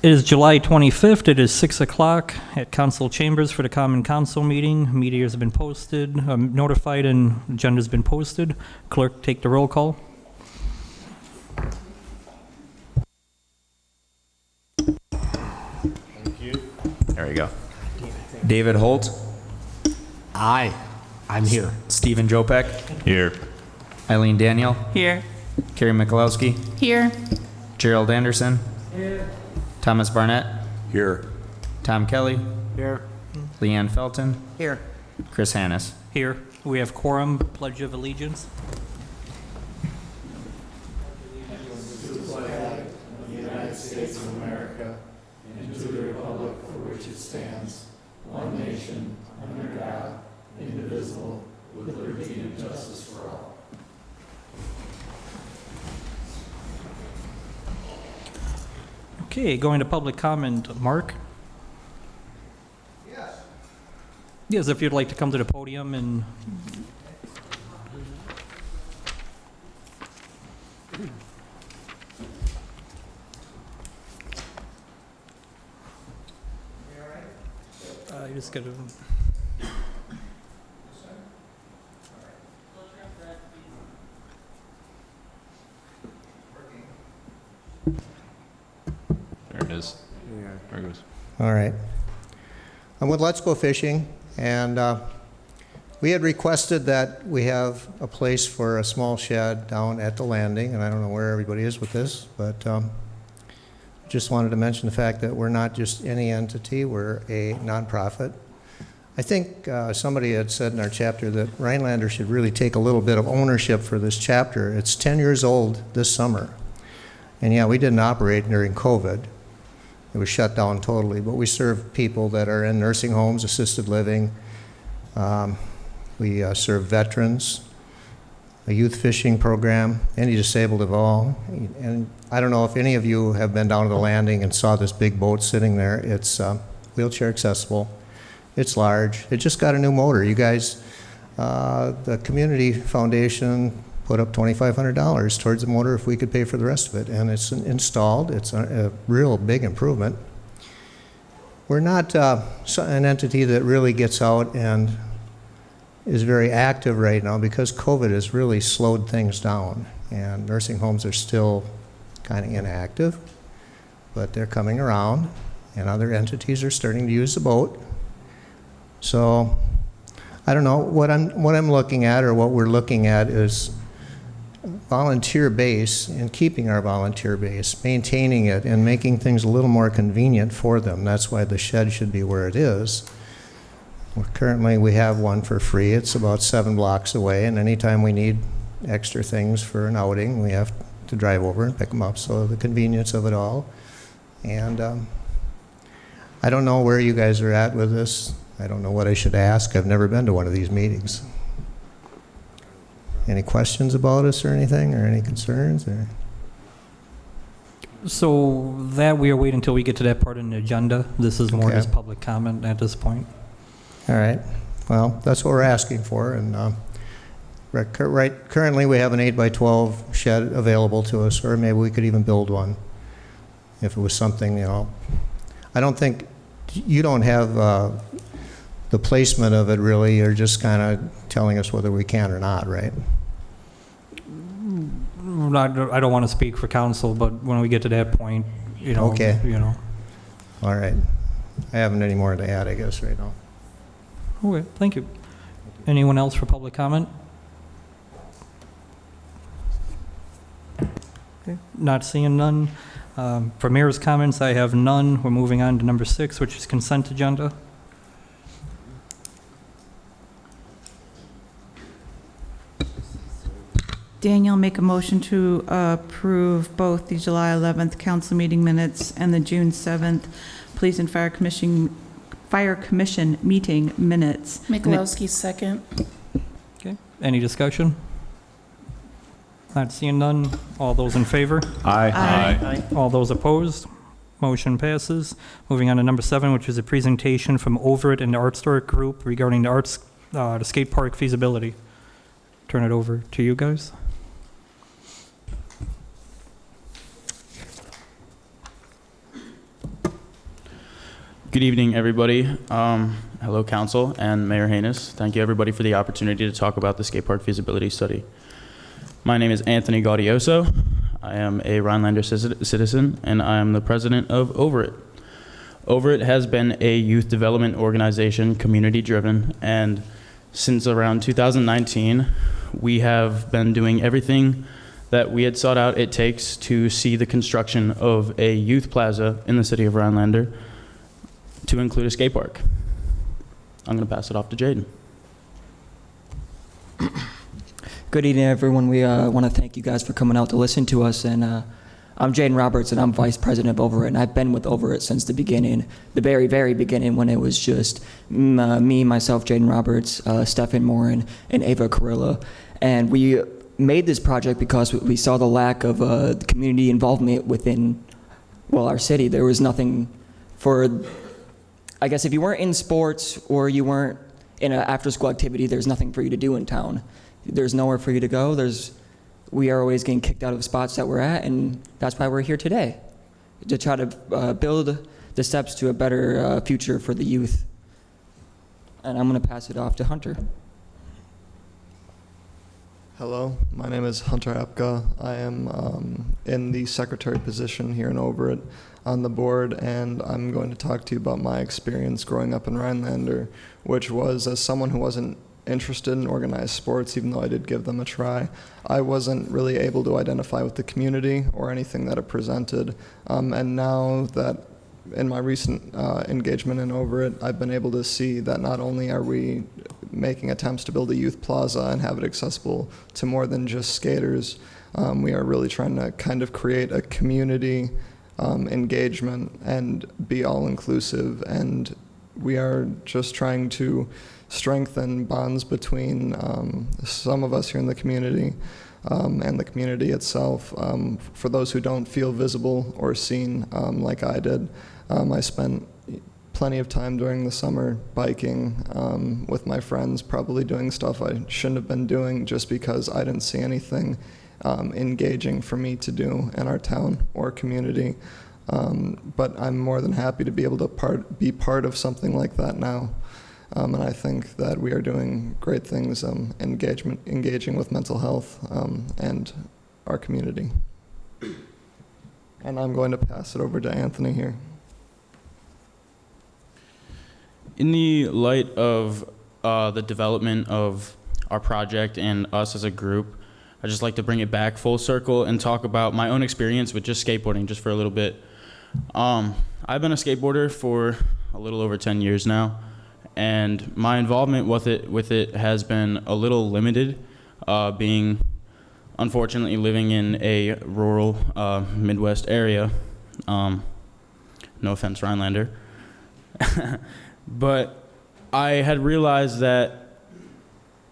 It is July 25th. It is 6 o'clock at Council Chambers for the Common Council meeting. Media has been posted, notified, and agenda's been posted. Clerk, take the roll call. Thank you. There we go. David Holt. Aye. I'm here. Stephen Jopek. Here. Eileen Daniel. Here. Carrie Mikulowski. Here. Gerald Anderson. Here. Thomas Barnett. Here. Tom Kelly. Here. Leanne Felton. Here. Chris Hannes. Here, we have quorum. Pledge of Allegiance. Okay, going to public comment. Mark? Yes. Yes, if you'd like to come to the podium and... I just got to... There it is. There it goes. All right. I'm with Let's Go Fishing, and we had requested that we have a place for a small shed down at the landing, and I don't know where everybody is with this, but just wanted to mention the fact that we're not just any entity, we're a nonprofit. I think somebody had said in our chapter that Rhinelander should really take a little bit of ownership for this chapter. It's 10 years old this summer. And yeah, we didn't operate during COVID. It was shut down totally, but we serve people that are in nursing homes, assisted living. We serve veterans, a youth fishing program, any disabled of all. And I don't know if any of you have been down to the landing and saw this big boat sitting there. It's wheelchair accessible. It's large. It just got a new motor. You guys, the community foundation put up $2,500 towards the motor if we could pay for the rest of it, and it's installed. It's a real big improvement. We're not an entity that really gets out and is very active right now because COVID has really slowed things down, and nursing homes are still kind of inactive, but they're coming around, and other entities are starting to use the boat. So I don't know, what I'm looking at, or what we're looking at, is volunteer base, and keeping our volunteer base, maintaining it, and making things a little more convenient for them. That's why the shed should be where it is. Currently, we have one for free. It's about 7 blocks away, and anytime we need extra things for an outing, we have to drive over and pick them up. So the convenience of it all. And I don't know where you guys are at with this. I don't know what I should ask. I've never been to one of these meetings. Any questions about us or anything, or any concerns? Or? So that we are waiting until we get to that part in the agenda. This is more just public comment at this point. All right. Well, that's what we're asking for. And currently we have an 8x12 shed available to us, or maybe we could even build one if it was something, you know. I don't think, you don't have the placement of it really. You're just kind of telling us whether we can or not, right? I don't want to speak for council, but when we get to that point, you know. Okay. You know. All right. I haven't any more to add, I guess, right now. Okay, thank you. Anyone else for public comment? Okay, not seeing none. For mayor's comments, I have none. We're moving on to number 6, which is consent agenda. Daniel, make a motion to approve both the July 11th council meeting minutes and the June 7th Police and Fire Commission meeting minutes. Mikulowski, second. Okay, any discussion? Not seeing none. All those in favor? Aye. Aye. All those opposed? Motion passes. Moving on to number 7, which is a presentation from Overt and the Art Historic Group regarding the skate park feasibility. Turn it over to you guys. Good evening, everybody. Hello, Council and Mayor Haynes. Thank you, everybody, for the opportunity to talk about the skate park feasibility study. My name is Anthony Gaudioso. I am a Rhinelander citizen, and I am the president of Over It. Over It has been a youth development organization, community-driven, and since around 2019, we have been doing everything that we had sought out it takes to see the construction of a youth plaza in the city of Rhinelander to include a skate park. I'm going to pass it off to Jaden. Good evening, everyone. We want to thank you guys for coming out to listen to us. And I'm Jaden Roberts, and I'm vice president of Over It. And I've been with Over It since the beginning, the very, very beginning, when it was just me, myself, Jaden Roberts, Stephen Morin, and Ava Carrillo. And we made this project because we saw the lack of community involvement within, well, our city. There was nothing for, I guess, if you weren't in sports or you weren't in an after-school activity, there's nothing for you to do in town. There's nowhere for you to go. We are always getting kicked out of spots that we're at, and that's why we're here today, to try to build the steps to a better future for the youth. And I'm going to pass it off to Hunter. Hello, my name is Hunter Epka. I am in the secretary position here in Over It on the board, and I'm going to talk to you about my experience growing up in Rhinelander, which was as someone who wasn't interested in organized sports, even though I did give them a try. I wasn't really able to identify with the community or anything that it presented, and now that in my recent engagement in Over It, I've been able to see that not only are we making attempts to build a youth plaza and have it accessible to more than just skaters, we are really trying to kind of create a community engagement and be all-inclusive, and we are just trying to strengthen bonds between some of us here in the community and the community itself. For those who don't feel visible or seen like I did, I spent plenty of time during the summer biking with my friends, probably doing stuff I shouldn't have been doing just because I didn't see anything engaging for me to do in our town or community. But I'm more than happy to be able to be part of something like that now. And I think that we are doing great things engaging with mental health and our community. And I'm going to pass it over to Anthony here. In the light of the development of our project and us as a group, I'd just like to bring it back full circle and talk about my own experience with just skateboarding just for a little bit. I've been a skateboarder for a little over 10 years now, and my involvement with it has been a little limited, being unfortunately living in a rural Midwest area. No offense, Rhinelander. But I had realized that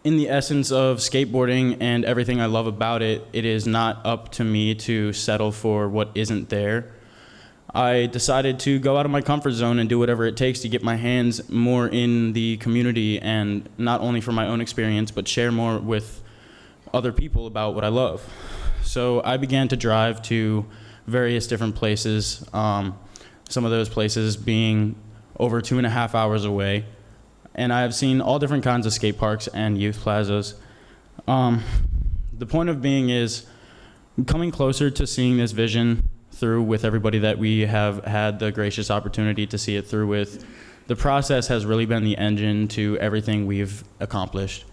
in the essence of skateboarding and everything I love about it, it is not up to me to settle for what isn't there. I decided to go out of my comfort zone and do whatever it takes to get my hands more in the community, and not only for my own experience, but share more with other people about what I love. So I began to drive to various different places, some of those places being over 2.5 hours away. And I have seen all different kinds of skate parks and youth plazas. The point of being is coming closer to seeing this vision through with everybody that we have had the gracious opportunity to see it through with. The process has really been the engine to everything we've accomplished.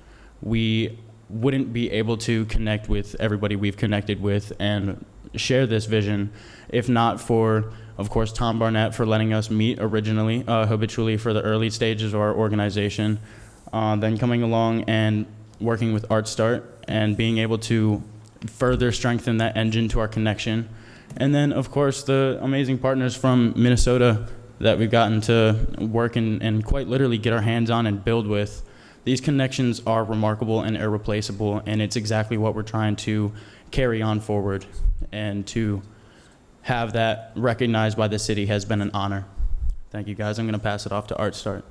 We wouldn't be able to connect with everybody we've connected with and share this vision if not for, of course, Tom Barnett for letting us meet originally, habitually for the early stages of our organization, then coming along and working with Art Start and being able to further strengthen that engine to our connection. And then, of course, the amazing partners from Minnesota that we've gotten to work and quite literally get our hands on and build with. These connections are remarkable and irreplaceable, and it's exactly what we're trying to carry on forward. And to have that recognized by the city has been an honor. Thank you, guys. I'm going to pass it off to Art Start.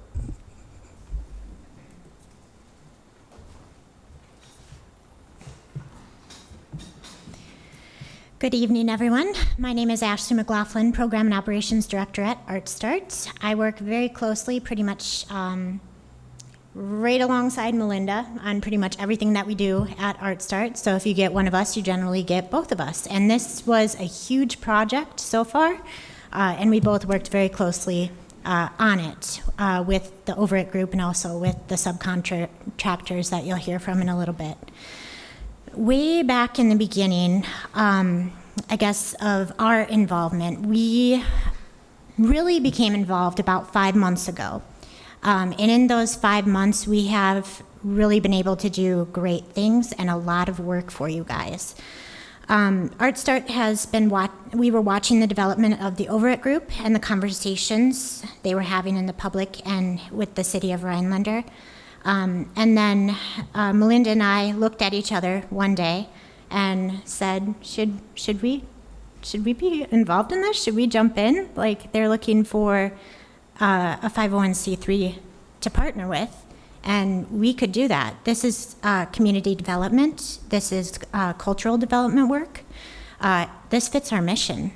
Good evening, everyone. My name is Ashley McLaughlin, Program and Operations Director at Art Start. I work very closely, pretty much right alongside Melinda on pretty much everything that we do at Art Start. So if you get one of us, you generally get both of us. And this was a huge project so far, and we both worked very closely on it with the Overit Group and also with the subcontractors that you'll hear from in a little bit. Way back in the beginning, I guess, of our involvement, we really became involved about 5 months ago. And in those 5 months, we have really been able to do great things and a lot of work for you guys. Art Start has been, we were watching the development of the Overit Group and the conversations they were having in the public and with the city of Rhinelander. And then Melinda and I looked at each other one day and said, should we be involved in this? Should we jump in? Like, they're looking for a 501c3 to partner with, and we could do that. This is community development. This is cultural development work. This fits our mission.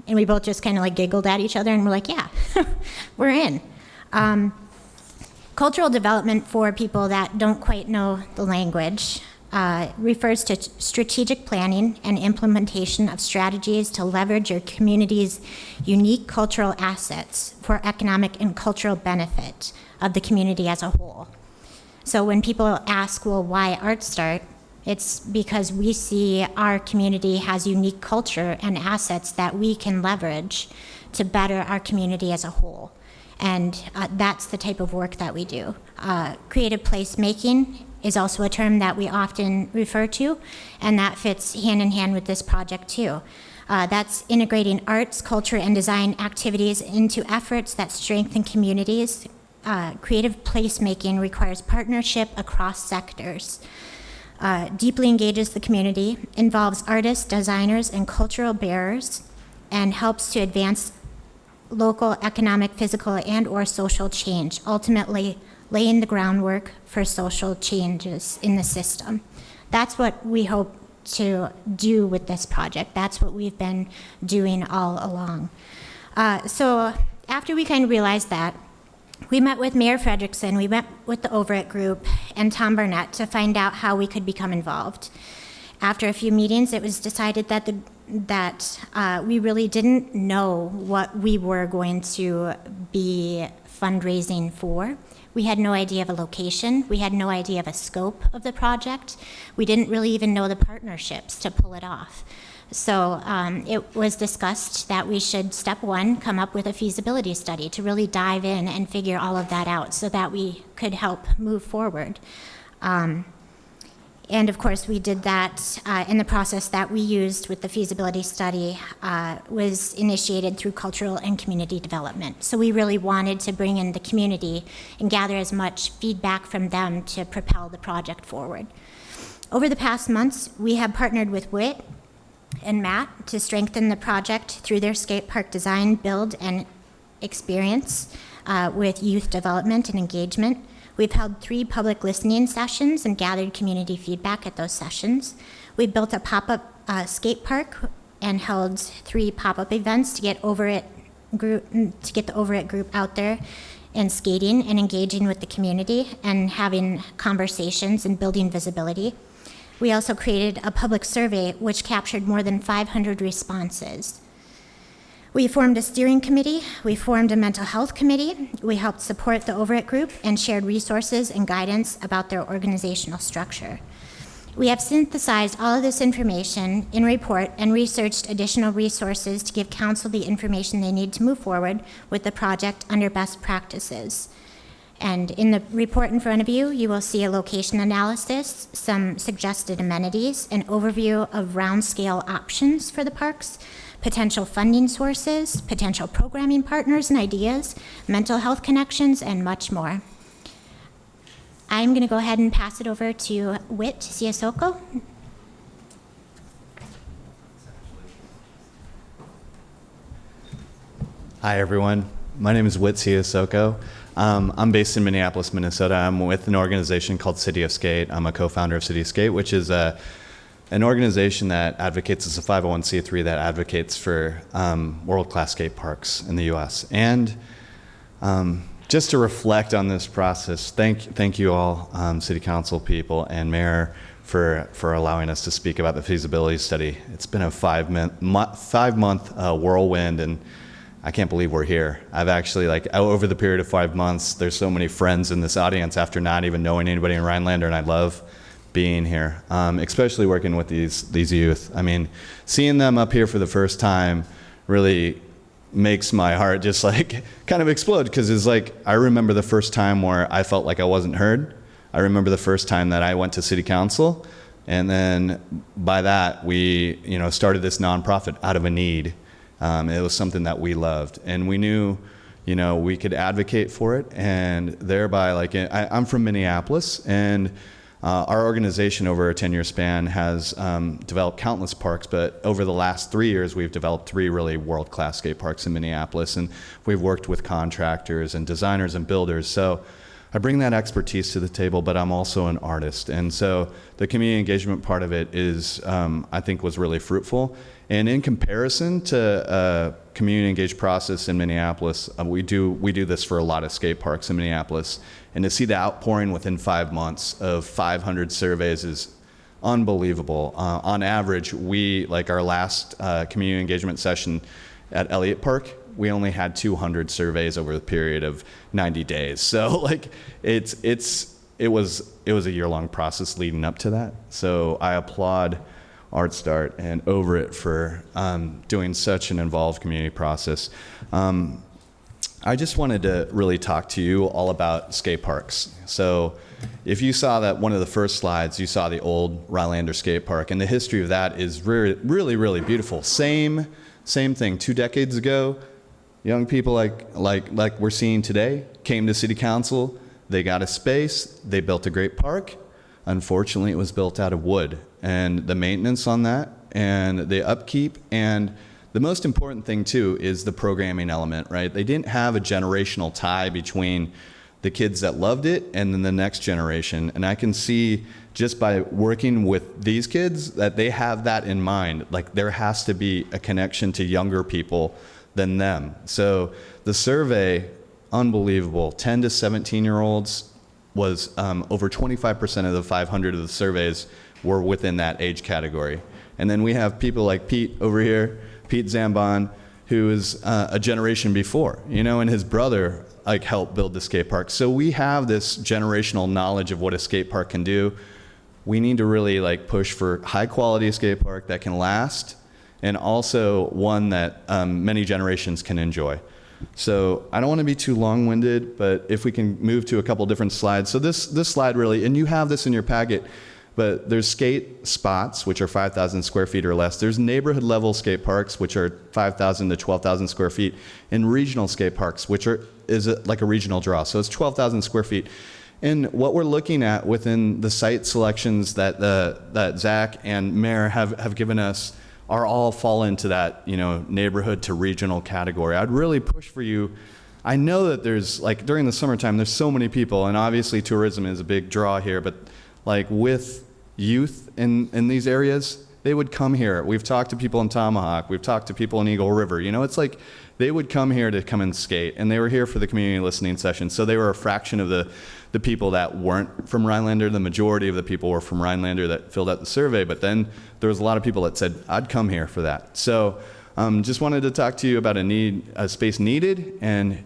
And we both just kind of like giggled at each other and we're like, yeah, we're in. Cultural development, for people that don't quite know the language, refers to strategic planning and implementation of strategies to leverage your community's unique cultural assets for economic and cultural benefit of the community as a whole. So when people ask, well, why Art Start? It's because we see our community has unique culture and assets that we can leverage to better our community as a whole. And that's the type of work that we do. Creative placemaking is also a term that we often refer to, and that fits hand in hand with this project too. That's integrating arts, culture, and design activities into efforts that strengthen communities. Creative placemaking requires partnership across sectors, deeply engages the community, involves artists, designers, and cultural bearers, and helps to advance local economic, physical, and/or social change, ultimately laying the groundwork for social changes in the system. That's what we hope to do with this project. That's what we've been doing all along. So after we kind of realized that, we met with Mayor Frederickson, we met with the Overit Group and Tom Barnett to find out how we could become involved. After a few meetings, it was decided that we really didn't know what we were going to be fundraising for. We had no idea of a location. We had no idea of a scope of the project. We didn't really even know the partnerships to pull it off. So it was discussed that we should, step one, come up with a feasibility study to really dive in and figure all of that out so that we could help move forward. And of course, we did that in the process that we used with the feasibility study was initiated through cultural and community development. So we really wanted to bring in the community and gather as much feedback from them to propel the project forward. Over the past months, we have partnered with WIT and Matt to strengthen the project through their skate park design, build, and experience with youth development and engagement. We've held 3 public listening sessions and gathered community feedback at those sessions. We built a pop-up skate park and held 3 pop-up events to get the Overit Group out there and skating and engaging with the community and having conversations and building visibility. We also created a public survey which captured more than 500 responses. We formed a steering committee, we formed a mental health committee, we helped support the Overit Group and shared resources and guidance about their organizational structure. We have synthesized all of this information in a report and researched additional resources to give council the information they need to move forward with the project under best practices. And in the report in front of you, you will see a location analysis, some suggested amenities, an overview of round-scale options for the parks, potential funding sources, potential programming partners and ideas, mental health connections, and much more. I'm going to go ahead and pass it over to Whit Siasoko. Hi, everyone. My name is Whit Siasoko. I'm based in Minneapolis, Minnesota. I'm with an organization called City of Skate. I'm a co-founder of City of Skate, which is a an organization that advocates, it's a 501c3 that advocates for world-class skate parks in the U.S. And just to reflect on this process, thank you all, City Council people and Mayor, for allowing us to speak about the feasibility study. It's been a 5-month whirlwind, and I can't believe we're here. I've actually, over the period of 5 months, there's so many friends in this audience after not even knowing anybody in Rhinelander, and I love being here, especially working with these youth. I mean, seeing them up here for the first time really makes my heart just kind of explode, because it's I remember the first time where I felt like I wasn't heard. I remember the first time that I went to City Council, and then by that we started this nonprofit out of a need. It was something that we loved, and we knew we could advocate for it, and thereby I'm from Minneapolis, and our organization over a 10-year span has developed countless parks, but over the last 3 years, we've developed 3 really world-class skate parks in Minneapolis, and we've worked with contractors and designers and builders. So I bring that expertise to the table, but I'm also an artist. And so the community engagement part of it is, I think, was really fruitful. And in comparison to a community engaged process in Minneapolis, we do this for a lot of skate parks in Minneapolis. And to see the outpouring within 5 months of 500 surveys is unbelievable. On average, our last community engagement session at Elliott Park, we only had 200 surveys over the period of 90 days. So it was a year-long process leading up to that. So I applaud ArtStart and Over It for doing such an involved community process. I just wanted to really talk to you all about skate parks. So if you saw that one of the first slides, you saw the old Rhinelander skate park, and the history of that is really, really, really beautiful. Same thing. 2 decades ago, young people like we're seeing today came to City Council. They got a space. They built a great park. Unfortunately, it was built out of wood, and the maintenance on that and the upkeep, and the most important thing too is the programming element, right? They didn't have a generational tie between the kids that loved it and then the next generation. And I can see just by working with these kids that they have that in mind. There has to be a connection to younger people than them. So the survey, unbelievable. 10 to 17-year-olds was over 25% of the 500 of the surveys were within that age category. And then we have people like Pete over here, Pete Zambon, who is a generation before, and his brother helped build the skate park. So we have this generational knowledge of what a skate park can do. We need to really push for high quality skate park that can last, and also one that many generations can enjoy. So I don't want to be too long-winded, but if we can move to a couple different slides. So this slide really, and you have this in your packet, but there's skate spots, which are 5,000 square feet or less. There's neighborhood level skate parks, which are 5,000 to 12,000 square feet, and regional skate parks, which is like a regional draw. So it's 12,000 square feet. And what we're looking at within the site selections that Zach and Mayor have given us are all fall into that neighborhood to regional category. I'd really push for you. I know that there's during the summertime there's so many people, and obviously tourism is a big draw here, but with youth in these areas, they would come here. We've talked to people in Tomahawk. We've talked to people in Eagle River. It's they would come here to come and skate, and they were here for the community listening session. So they were a fraction of the people that weren't from Rhinelander. The majority of the people were from Rhinelander that filled out the survey, but then there was a lot of people that said, I'd come here for that. So just wanted to talk to you about a space needed, and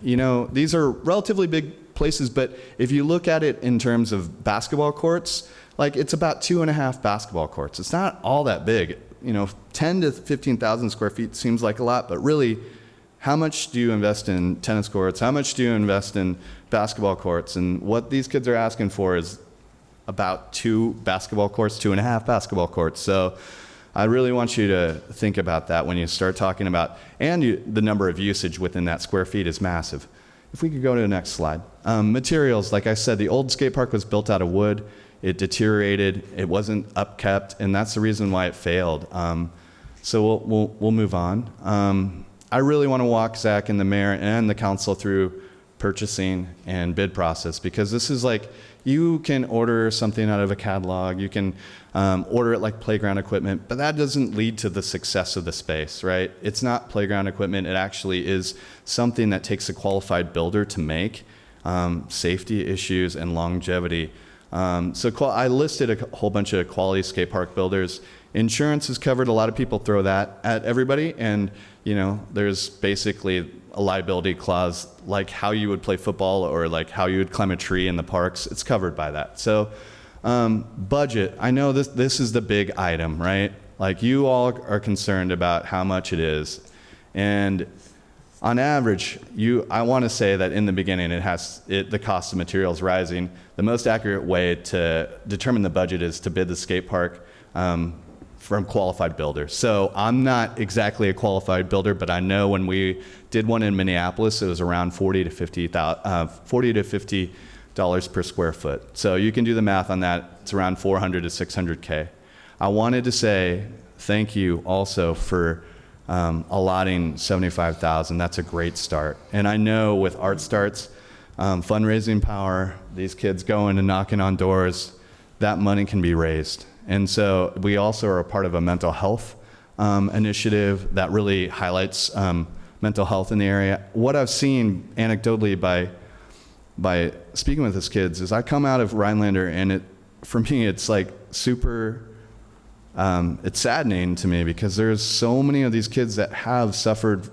these are relatively big places, but if you look at it in terms of basketball courts, it's about 2.5 basketball courts. It's not all that big. 10 to 15,000 square feet seems like a lot, but really, how much do you invest in tennis courts? How much do you invest in basketball courts? And what these kids are asking for is about 2 basketball courts, 2.5 basketball courts. So I really want you to think about that when you start talking about, the number of usage within that square feet is massive. If we could go to the next slide. Materials, like I said, the old skate park was built out of wood. It deteriorated, it wasn't upkept, and that's the reason why it failed. So we'll move on. I really want to walk Zach and the mayor and the council through purchasing and bid process, because this is like, you can order something out of a catalog, you can order it like playground equipment, but that doesn't lead to the success of the space, right? It's not playground equipment, it actually is something that takes a qualified builder to make. Safety issues and longevity. I listed a whole bunch of quality skate park builders. Insurance is covered. A lot of people throw that at everybody, and there's basically a liability clause, like how you would play football or like how you would climb a tree in the parks. It's covered by that. So budget, I know this is the big item, right? Like, you all are concerned about how much it is, and on average, I want to say that in the beginning the cost of materials rising. The most accurate way to determine the budget is to bid the skate park from qualified builders. So I'm not exactly a qualified builder, but I know when we did one in Minneapolis, it was around $40 to $50 per square foot. So you can do the math on that. It's around $400 to $600K. I wanted to say thank you also for allotting $75,000. That's a great start. And I know with Art Starts, fundraising power, these kids going and knocking on doors, that money can be raised. And so we also are a part of a mental health initiative that really highlights mental health in the area. What I've seen anecdotally by speaking with these kids is I come out of Rhinelander, and for me, it's like super, it's saddening to me, because there's so many of these kids that have suffered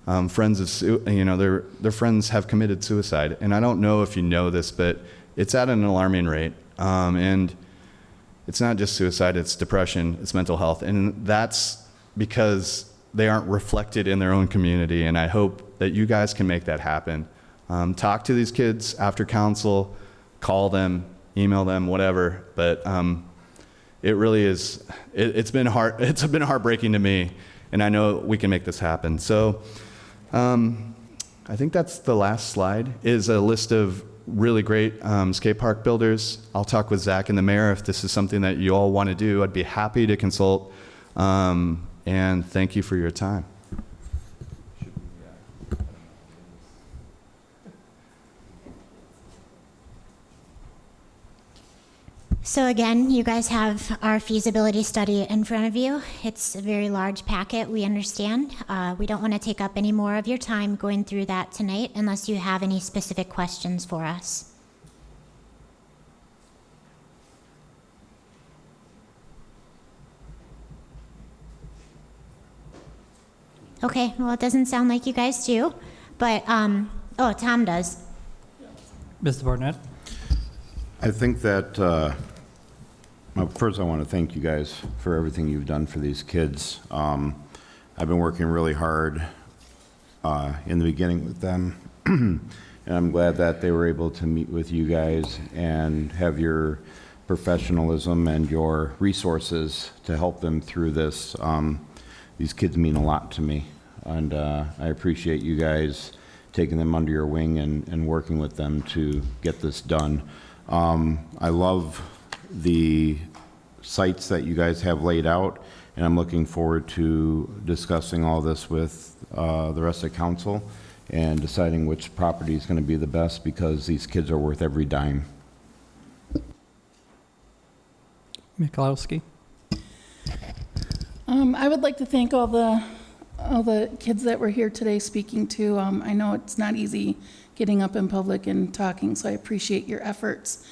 their friends have committed suicide. And I don't know if you know this, but it's at an alarming rate. And it's not just suicide, it's depression, it's mental health. And that's because they aren't reflected in their own community. And I hope that you guys can make that happen. Talk to these kids after council, call them, email them, whatever. But it really is, it's been heartbreaking to me, and I know we can make this happen. So I think that's the last slide, is a list of really great skate park builders. I'll talk with Zach and the mayor if this is something that you all want to do. I'd be happy to consult, and thank you for your time. So again, you guys have our feasibility study in front of you. It's a very large packet, we understand. We don't want to take up any more of your time going through that tonight unless you have any specific questions for us. Okay, well, it doesn't sound like you guys do, but, Tom does. Mr. Barnett? I think that, first I want to thank you guys for everything you've done for these kids. I've been working really hard in the beginning with them, and I'm glad that they were able to meet with you guys and have your professionalism and your resources to help them through this. These kids mean a lot to me, and I appreciate you guys taking them under your wing and working with them to get this done. I love the sites that you guys have laid out, and I'm looking forward to discussing all this with the rest of council and deciding which property is going to be the best, because these kids are worth every dime. Mikulowski? I would like to thank all the kids that were here today speaking to. I know it's not easy getting up in public and talking, so I appreciate your efforts.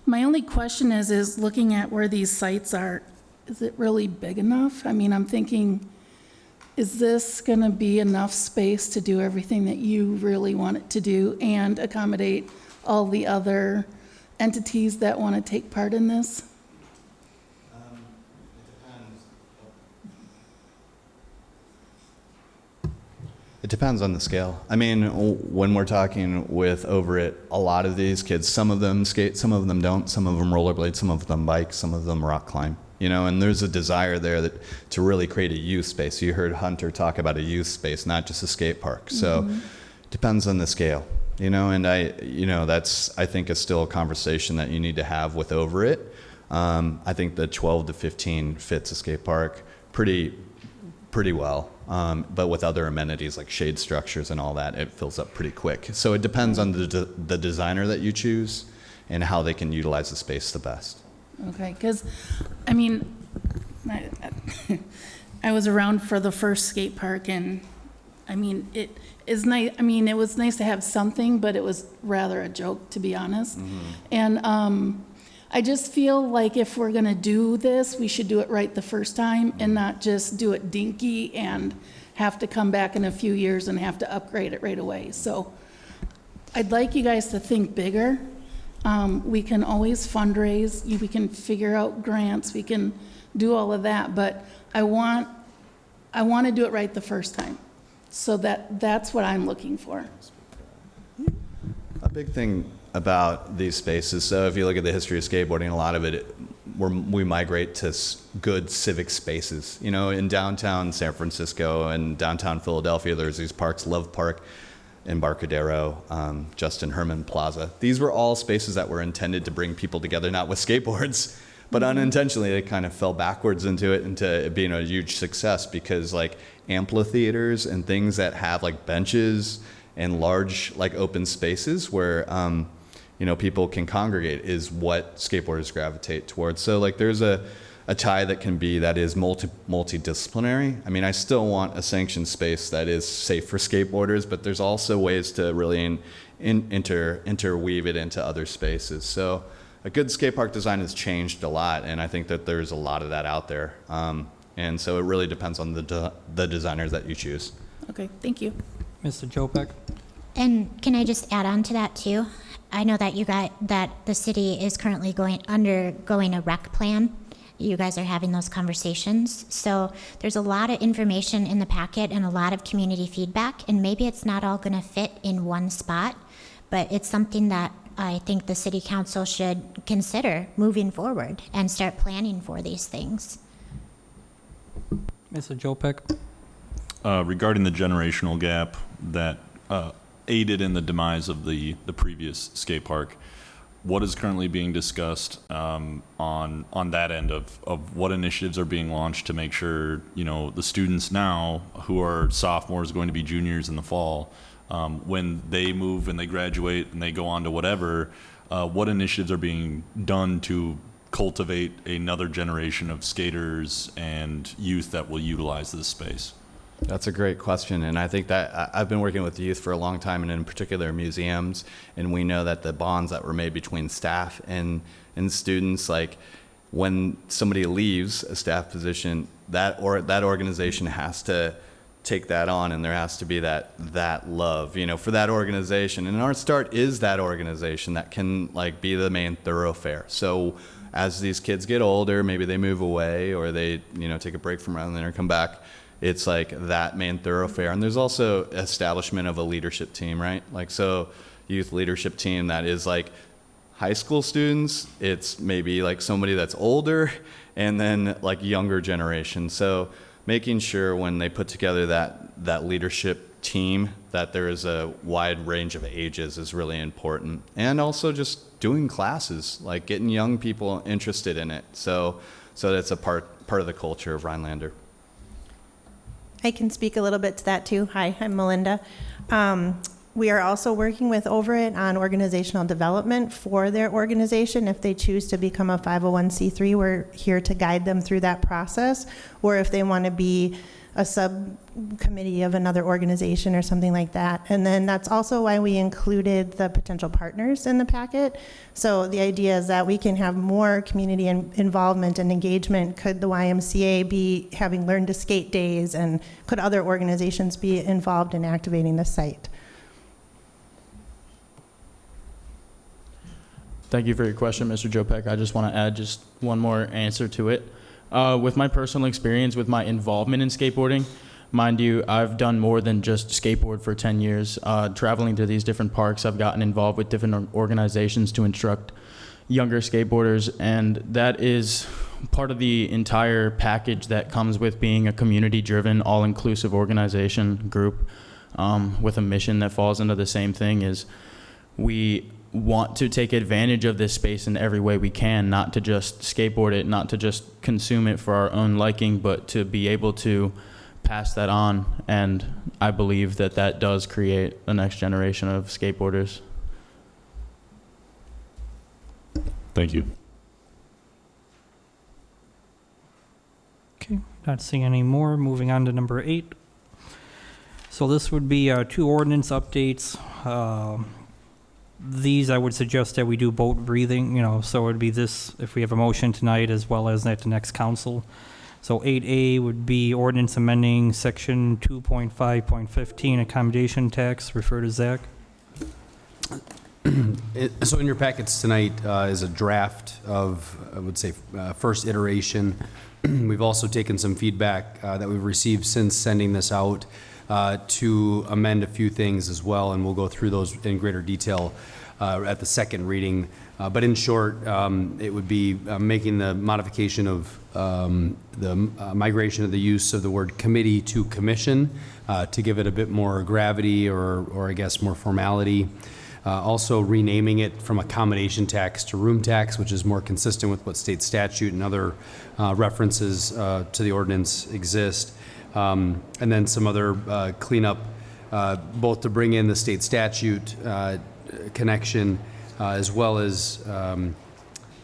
My only question is looking at where these sites are, is it really big enough? I mean, I'm thinking, is this going to be enough space to do everything that you really want it to do and accommodate all the other entities that want to take part in this? It depends on the scale. I mean, when we're talking with over it, a lot of these kids, some of them skate, some of them don't, some of them rollerblade, some of them bike, some of them rock climb, and there's a desire there to really create a youth space. You heard Hunter talk about a youth space, not just a skate park. So it depends on the scale, and that's, I think, is still a conversation that you need to have with over it. I think the 12 to 15 fits a skate park pretty well. but with other amenities like shade structures and all that, it fills up pretty quick. So it depends on the designer that you choose and how they can utilize the space the best. Okay, because, I mean, I was around for the first skate park, and, I mean, it is nice. I mean, it was nice to have something, but it was rather a joke, to be honest. And I just feel like if we're going to do this, we should do it right the first time and not just do it dinky and have to come back in a few years and have to upgrade it right away. So I'd like you guys to think bigger. We can always fundraise, we can figure out grants, we can do all of that, but I want to do it right the first time. So that's what I'm looking for. A big thing about these spaces, so if you look at the history of skateboarding, a lot of it, we migrate to good civic spaces. You know, in downtown San Francisco and downtown Philadelphia, there's these parks, Love Park, Embarcadero, Justin Herman Plaza. These were all spaces that were intended to bring people together, not with skateboards, but unintentionally they kind of fell backwards into it being a huge success, because like amphitheaters and things that have like benches and large like open spaces where you know, people can congregate is what skateboarders gravitate towards. So like there's a tie that is multidisciplinary. I mean, I still want a sanctioned space that is safe for skateboarders, but there's also ways to really interweave it into other spaces. So a good skate park design has changed a lot, and I think that there's a lot of that out there. And so it really depends on the designers that you choose. Okay, thank you. Mr. Jopek? And can I just add on to that too? I know that that the city is currently undergoing a rec plan. You guys are having those conversations. So there's a lot of information in the packet and a lot of community feedback, and maybe it's not all going to fit in one spot, but it's something that I think the city council should consider moving forward and start planning for these things. Mr. Jopek? Regarding the generational gap that aided in the demise of the previous skate park, what is currently being discussed on that end of what initiatives are being launched to make sure, you know, the students now who are sophomores going to be juniors in the fall, when they move and they graduate and they go on to whatever, what initiatives are being done to cultivate another generation of skaters and youth that will utilize this space? That's a great question, and I think that I've been working with youth for a long time, and in particular museums, and we know that the bonds that were made between staff and students, like when somebody leaves a staff position, that organization has to take that on, and there has to be that love, you know, for that organization. And Art Start is that organization that can like be the main thoroughfare. So as these kids get older, maybe they move away or they, you know, take a break from Rhinelander and come back, it's like that main thoroughfare. And there's also establishment of a leadership team, right? Like, so youth leadership team that is like high school students, it's maybe like somebody that's older, and then like younger generation. So making sure when they put together that leadership team that there is a wide range of ages is really important. And also just doing classes, like getting young people interested in it. So that's a part of the culture of Rhinelander. I can speak a little bit to that too. Hi, I'm Melinda. We are also working with Overit on organizational development for their organization. If they choose to become a 501c3, we're here to guide them through that process. Or if they want to be a subcommittee of another organization or something like that. And then that's also why we included the potential partners in the packet. So the idea is that we can have more community involvement and engagement. Could the YMCA be having Learn to Skate days, and could other organizations be involved in activating the site? Thank you for your question, Mr. Jopek. I just want to add just one more answer to it. With my personal experience with my involvement in skateboarding, mind you, I've done more than just skateboard for 10 years. Traveling to these different parks, I've gotten involved with different organizations to instruct younger skateboarders, and that is part of the entire package that comes with being a community-driven, all-inclusive organization group with a mission that falls into the same thing. Is we want to take advantage of this space in every way we can, not to just skateboard it, not to just consume it for our own liking, but to be able to pass that on, and I believe that that does create the next generation of skateboarders. Thank you. Okay, not seeing any more. Moving on to number 8. So this would be 2 ordinance updates. These, I would suggest that we do boat breathing, so it would be this, if we have a motion tonight, as well as at the next council. So 8A would be ordinance amending section 2.5.15 accommodation tax. Refer to Zach. So in your packets tonight is a draft of, I would say, first iteration. We've also taken some feedback that we've received since sending this out to amend a few things as well, and we'll go through those in greater detail at the second reading. But in short, it would be making the modification of the migration of the use of the word committee to commission to give it a bit more gravity or I guess more formality. Also renaming it from accommodation tax to room tax, which is more consistent with what state statute and other references to the ordinance exist. And then some other cleanup, both to bring in the state statute connection, as well as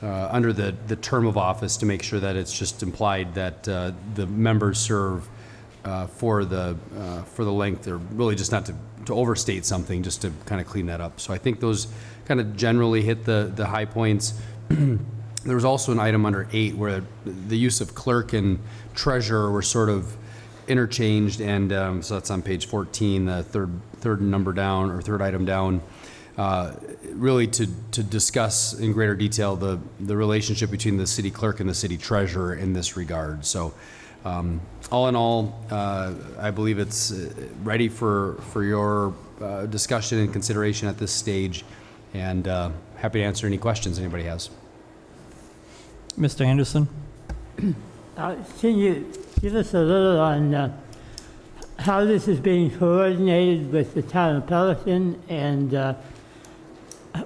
under the term of office, to make sure that it's just implied that the members serve for the length, or really just not to overstate something, just to kind of clean that up. So I think those kind of generally hit the high points. There was also an item under 8 where the use of clerk and treasurer were sort of interchanged, and so that's on page 14, the third number down, or third item down. Really to discuss in greater detail the relationship between the city clerk and the city treasurer in this regard. So all in all, I believe it's ready for your discussion and consideration at this stage, and happy to answer any questions anybody has. Mr. Anderson? Can you give us a little on how this is being coordinated with the town of Pelican, and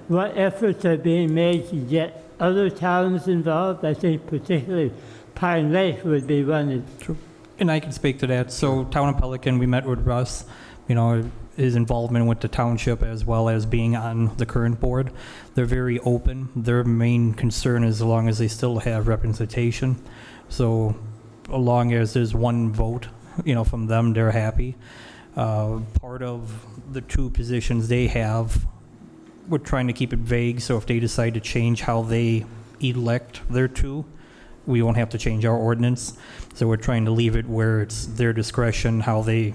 what efforts are being made to get other towns involved? I think particularly Pine Lake would be one. True. And I can speak to that. So Town of Pelican, we met with Russ, his involvement with the township as well as being on the current board. They're very open. Their main concern is as long as they still have representation. So as long as there's one vote, from them, they're happy. Part of the 2 positions they have, we're trying to keep it vague, so if they decide to change how they elect their 2, we won't have to change our ordinance. So we're trying to leave it where it's their discretion how they,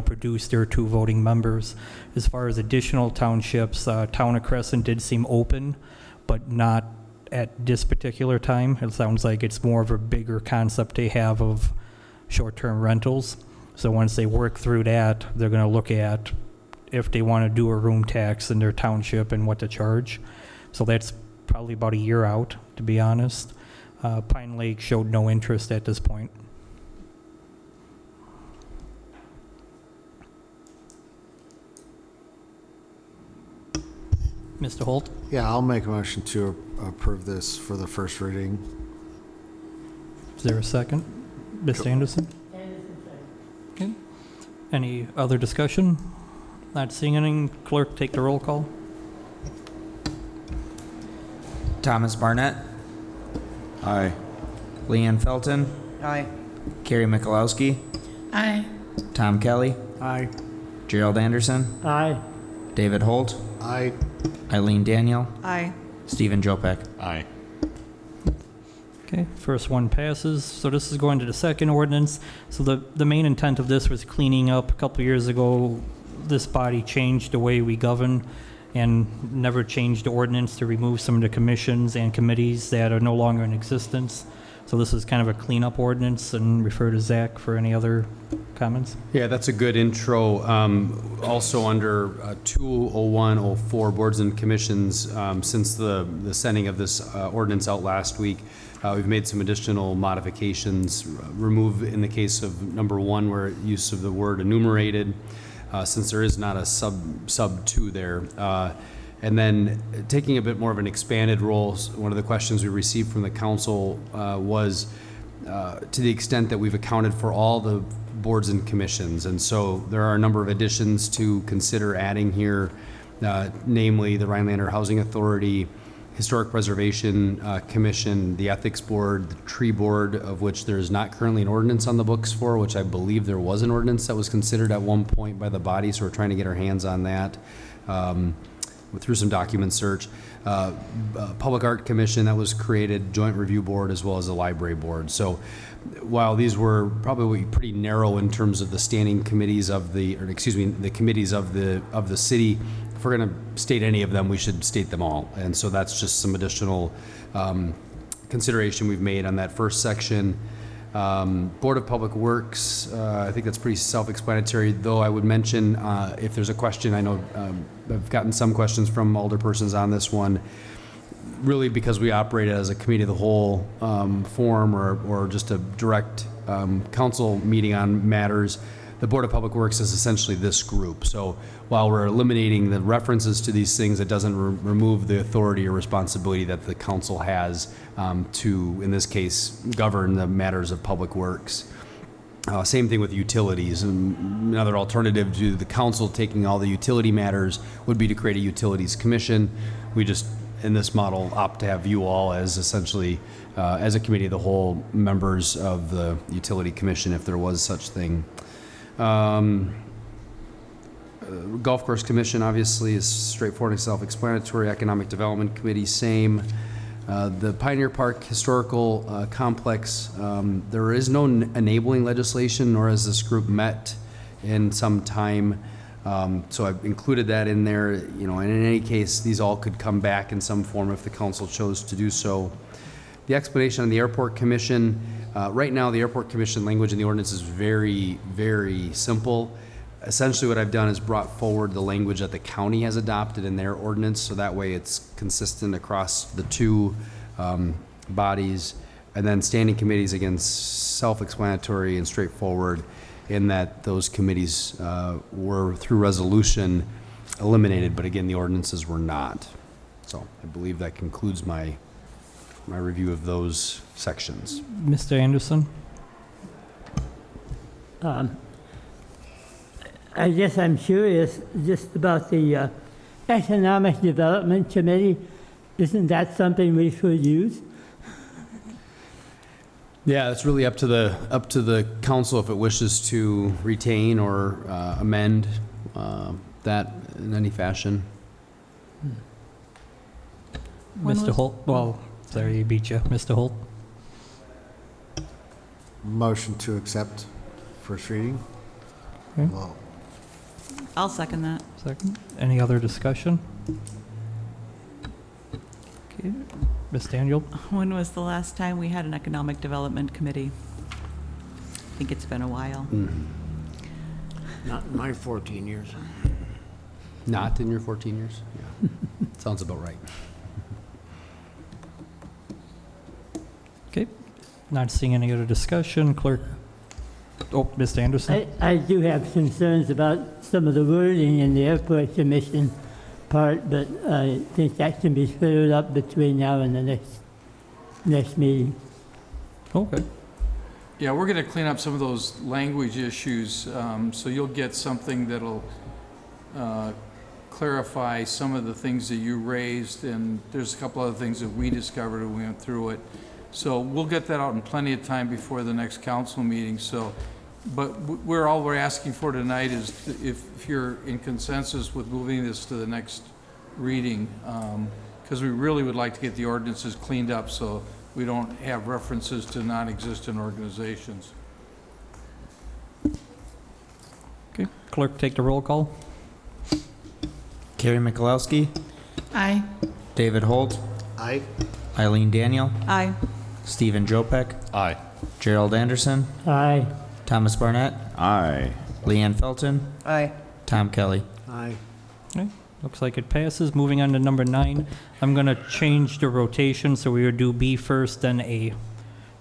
produce their 2 voting members. As far as additional townships, Town of Crescent did seem open, but not at this particular time. It sounds like it's more of a bigger concept they have of short-term rentals. So once they work through that, they're going to look at if they want to do a room tax in their township and what to charge. So that's probably about a year out, to be honest. Pine Lake showed no interest at this point. Mr. Holt? Yeah, I'll make a motion to approve this for the first reading. Is there a second? Mr. Anderson? Okay. Any other discussion? Not seeing any. Clerk, take the roll call. Thomas Barnett. Aye. Leanne Felton. Aye. Carrie Michalowski. Aye. Tom Kelly. Aye. Gerald Anderson. Aye. David Holt. Aye. Eileen Daniel. Aye. Stephen Jopek. Aye. Okay, first one passes. So this is going to the second ordinance. So the main intent of this was cleaning up. A couple years ago, this body changed the way we govern and never changed the ordinance to remove some of the commissions and committees that are no longer in existence. So this is kind of a cleanup ordinance, and refer to Zach for any other comments. Yeah, that's a good intro. Also under 20104 boards and commissions, since the sending of this ordinance out last week, we've made some additional modifications. Remove in the case of number 1 where use of the word enumerated, since there is not a sub 2 there. And then taking a bit more of an expanded role, one of the questions we received from the council was to the extent that we've accounted for all the boards and commissions. And so there are a number of additions to consider adding here, namely the Rhinelander Housing Authority, Historic Preservation Commission, the Ethics Board, the Tree Board, of which there is not currently an ordinance on the books for, which I believe there was an ordinance that was considered at one point by the body, so we're trying to get our hands on that through some document search. Public Art Commission that was created, Joint Review Board, as well as the Library Board. So while these were probably pretty narrow in terms of the standing committees of the committees of the city, if we're going to state any of them, we should state them all. And so that's just some additional consideration we've made on that first section. Board of Public Works, I think that's pretty self-explanatory, though I would mention if there's a question, I know I've gotten some questions from alderpersons on this one, really because we operate as a committee of the whole forum or just a direct council meeting on matters. The Board of Public Works is essentially this group. So while we're eliminating the references to these things, it doesn't remove the authority or responsibility that the council has to, in this case, govern the matters of public works. Same thing with utilities. And another alternative to the council taking all the utility matters would be to create a utilities commission. We just, in this model, opt to have you all as essentially, as a committee of the whole, members of the utility commission if there was such thing. Golf Course Commission obviously is straightforward and self-explanatory. Economic Development Committee, same. The Pioneer Park Historical Complex, there is no enabling legislation, nor has this group met in some time. So I've included that in there. You know, and in any case, these all could come back in some form if the council chose to do so. The explanation on the Airport Commission, right now the Airport Commission language in the ordinance is very, very simple. Essentially what I've done is brought forward the language that the county has adopted in their ordinance, so that way it's consistent across the two bodies. And then standing committees, again, self-explanatory and straightforward in that those committees were through resolution eliminated, but again, the ordinances were not. So I believe that concludes my review of those sections. Mr. Anderson? I guess I'm curious just about the Economic Development Committee. Isn't that something we should use? Yeah, it's really up to the council if it wishes to retain or amend that in any fashion. Mr. Holt? Well, sorry, you beat you. Mr. Holt? Motion to accept first reading. Okay. Well, I'll second that. Second. Any other discussion? Okay. Ms. Daniel? When was the last time we had an Economic Development Committee? I think it's been a while. Not in my 14 years. Not in your 14 years? Yeah. Sounds about right. Okay. Not seeing any other discussion. Clerk? Oh, Mr. Anderson? I do have concerns about some of the wording in the Airport Commission part, but I think that can be cleared up between now and the next meeting. Okay. Yeah, we're going to clean up some of those language issues, so you'll get something that'll clarify some of the things that you raised, and there's a couple other things that we discovered when we went through it. So we'll get that out in plenty of time before the next council meeting. So, but all we're asking for tonight is if you're in consensus with moving this to the next reading, because we really would like to get the ordinances cleaned up so we don't have references to non-existent organizations. Okay. Clerk, take the roll call. Carrie Mikulowski, Aye. David Holt, aye. Eileen Daniel, Aye. Stephen Jopek, Aye. Gerald Anderson, Aye. Thomas Barnett, Aye. Leanne Felton, Aye. Tom Kelly. Aye. Okay. Looks like it passes. Moving on to number 9. I'm going to change the rotation, so we would do B first, then A.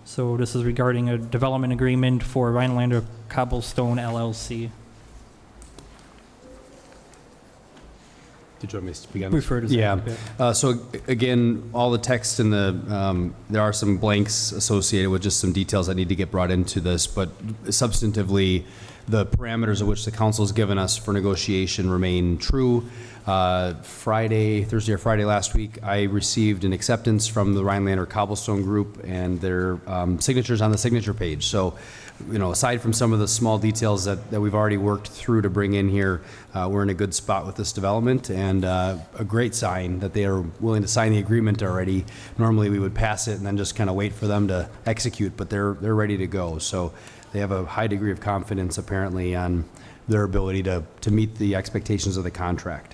So this is regarding a development agreement for Rhinelander Cobblestone LLC. Did you want me to speak on Refer to Zach, Yeah. yeah. So again, all the text in the, there are some blanks associated with just some details that need to get brought into this, but substantively, the parameters of which the council has given us for negotiation remain true. Thursday or Friday last week, I received an acceptance from the Rhinelander Cobblestone Group and their signatures on the signature page. So, aside from some of the small details that we've already worked through to bring in here, we're in a good spot with this development, and a great sign that they are willing to sign the agreement already. Normally, we would pass it and then just kind of wait for them to execute, but they're ready to go. So they have a high degree of confidence, apparently, on their ability to meet the expectations of the contract.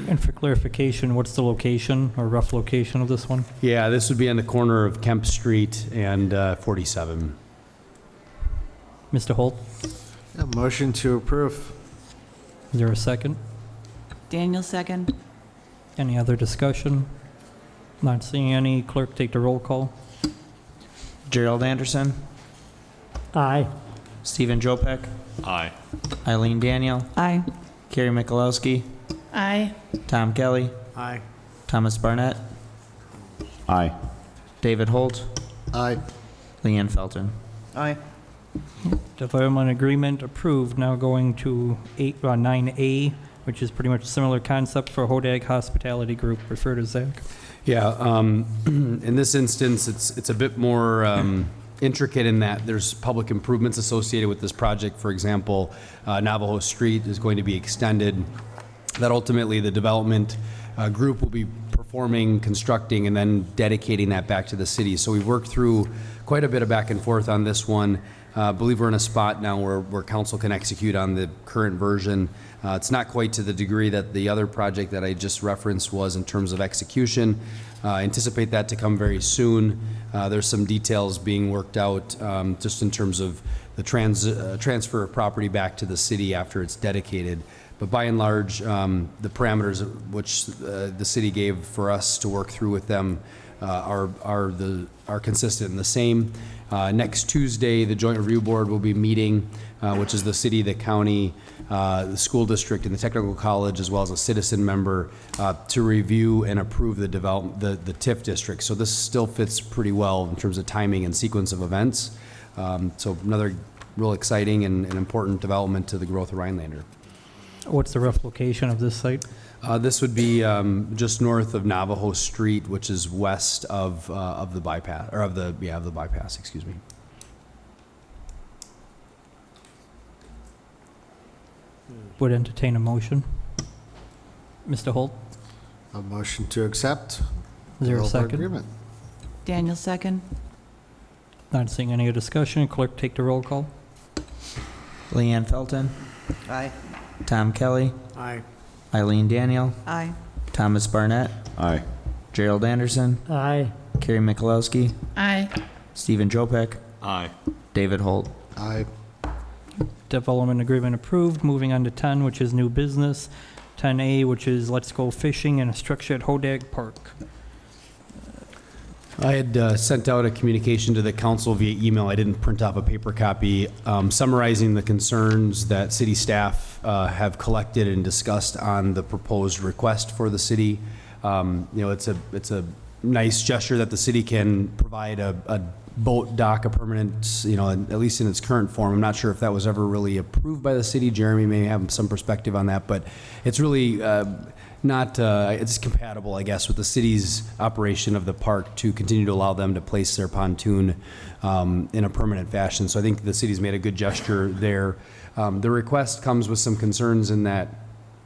And for clarification, what's the location or rough location of this one? Yeah, this would be on the corner of Kemp Street and 47. Mr. Holt, Yeah, motion to approve. is there a second? Daniel, second. Any other discussion? Not seeing any. Clerk, take the roll call. Gerald Anderson, Aye. Stephen Jopek, Aye. Eileen Daniel, Aye. Carrie Mikulowski, Aye. Tom Kelly, Aye. Thomas Barnett, Aye. David Holt, Aye. Leanne Felton. Aye. Development agreement approved. Now going to 9A, which is pretty much similar concept for Hodag Hospitality Group. Refer to Zach. Yeah, in this instance, it's a bit more intricate in that there's public improvements associated with this project. For example, Navajo Street is going to be extended. That ultimately the development group will be performing, constructing, and then dedicating that back to the city. So we've worked through quite a bit of back and forth on this one. I believe we're in a spot now where council can execute on the current version. It's not quite to the degree that the other project that I just referenced was in terms of execution. Anticipate that to come very soon. There's some details being worked out just in terms of the transfer of property back to the city after it's dedicated. But by and large, the parameters which the city gave for us to work through with them are consistent and the same. Next Tuesday, the Joint Review Board will be meeting, which is the city, the county, the school district, and the technical college, as well as a citizen member, to review and approve the development, the TIF district. So this still fits pretty well in terms of timing and sequence of events. So another real exciting and important development to the growth of Rhinelander. What's the rough location of this site? This would be just north of Navajo Street, which is west of the bypass, or of the bypass. Excuse me. Would entertain a motion. Mr. Holt, A motion to accept. is there a developer second? agreement. Daniel, second. Not seeing any discussion. Clerk, take the roll call. Leanne Felton, Aye. Tom Kelly, Aye. Eileen Daniel, Aye. Thomas Barnett, Aye. Gerald Anderson, Aye. Carrie Mikulowski, Aye. Stephen Jopek, Aye. David Holt. Aye. Development agreement approved. Moving on to 10, which is new business. 10A, which is Let's Go Fishing and a structure at Hodag Park. I had sent out a communication to the council via email. I didn't print off a paper copy, summarizing the concerns that city staff have collected and discussed on the proposed request for the city. It's a nice gesture that the city can provide a boat dock, a permanent, at least in its current form. I'm not sure if that was ever really approved by the city. Jeremy may have some perspective on that, but it's really it's compatible, I guess, with the city's operation of the park to continue to allow them to place their pontoon in a permanent fashion. So I think the city's made a good gesture there. The request comes with some concerns in that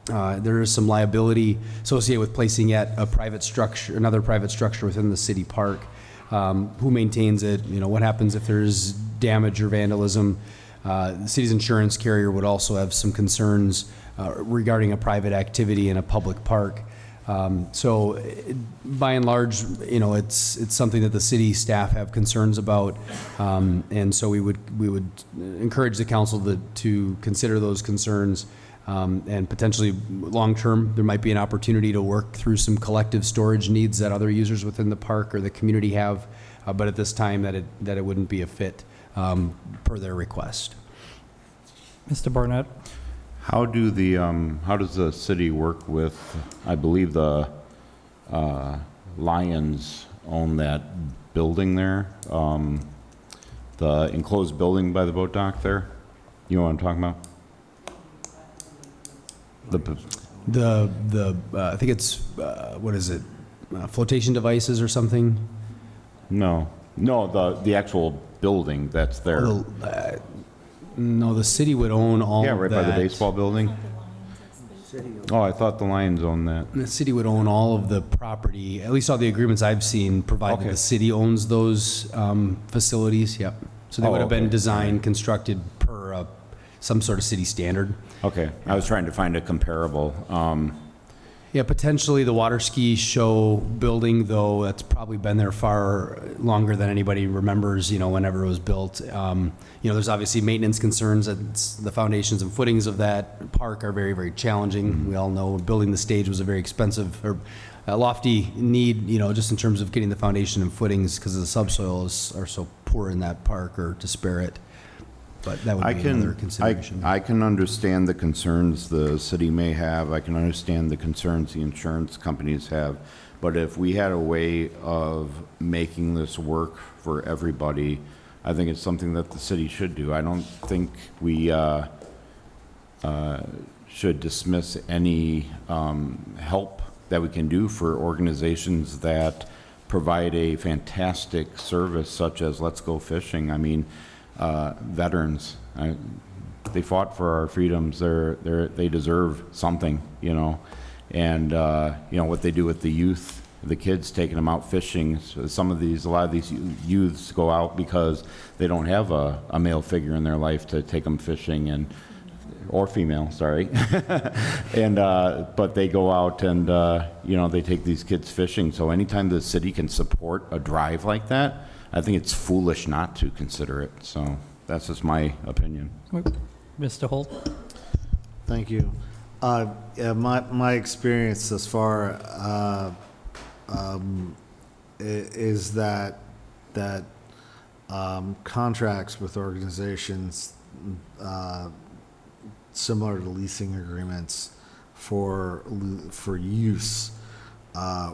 there is some liability associated with placing yet another private structure within the city park. Who maintains it? What happens if there's damage or vandalism? The city's insurance carrier would also have some concerns regarding a private activity in a public park. So by and large, it's something that the city staff have concerns about. And so we would encourage the council to consider those concerns. And potentially long-term, there might be an opportunity to work through some collective storage needs that other users within the park or the community have, but at this time that it wouldn't be a fit per their request. Mr. Barnett, How do the, how does the city work with, I believe the Lions own that building there, the enclosed building by the boat dock there? You know what I'm talking about? I think it's, what is it? Flotation devices or something? No, the actual building that's there. No, the city would own all Yeah, of right that. by the baseball building. Oh, I thought the Lions owned that. The city would own all of the property, at least all the agreements I've seen, provided Okay. the city owns those facilities, yep. So they Oh, would have been okay. designed, constructed per some sort of city standard. Okay, I was trying to find a comparable. Yeah, potentially the water ski show building, though, that's probably been there far longer than anybody remembers, whenever it was built. There's obviously maintenance concerns, and the foundations and footings of that park are very, very challenging. We all know building the stage was a very expensive or a lofty need, just in terms of getting the foundation and footings because the subsoils are so poor in that park or disparate. But that would be another consideration. I can understand the concerns the city may have. I can understand the concerns the insurance companies have. But if we had a way of making this work for everybody, I think it's something that the city should do. I don't think we should dismiss any help that we can do for organizations that provide a fantastic service such as Let's Go Fishing. I mean, veterans, they fought for our freedoms. They deserve something, and what they do with the youth, the kids, taking them out fishing. So a lot of these youths go out because they don't have a male figure in their life to take them fishing, or female, sorry. But they go out and they take these kids fishing. So anytime the city can support a drive like that, I think it's foolish not to consider it. So that's just my opinion. Mr. Holt? Thank you. My experience thus far is that contracts with organizations similar to leasing agreements for use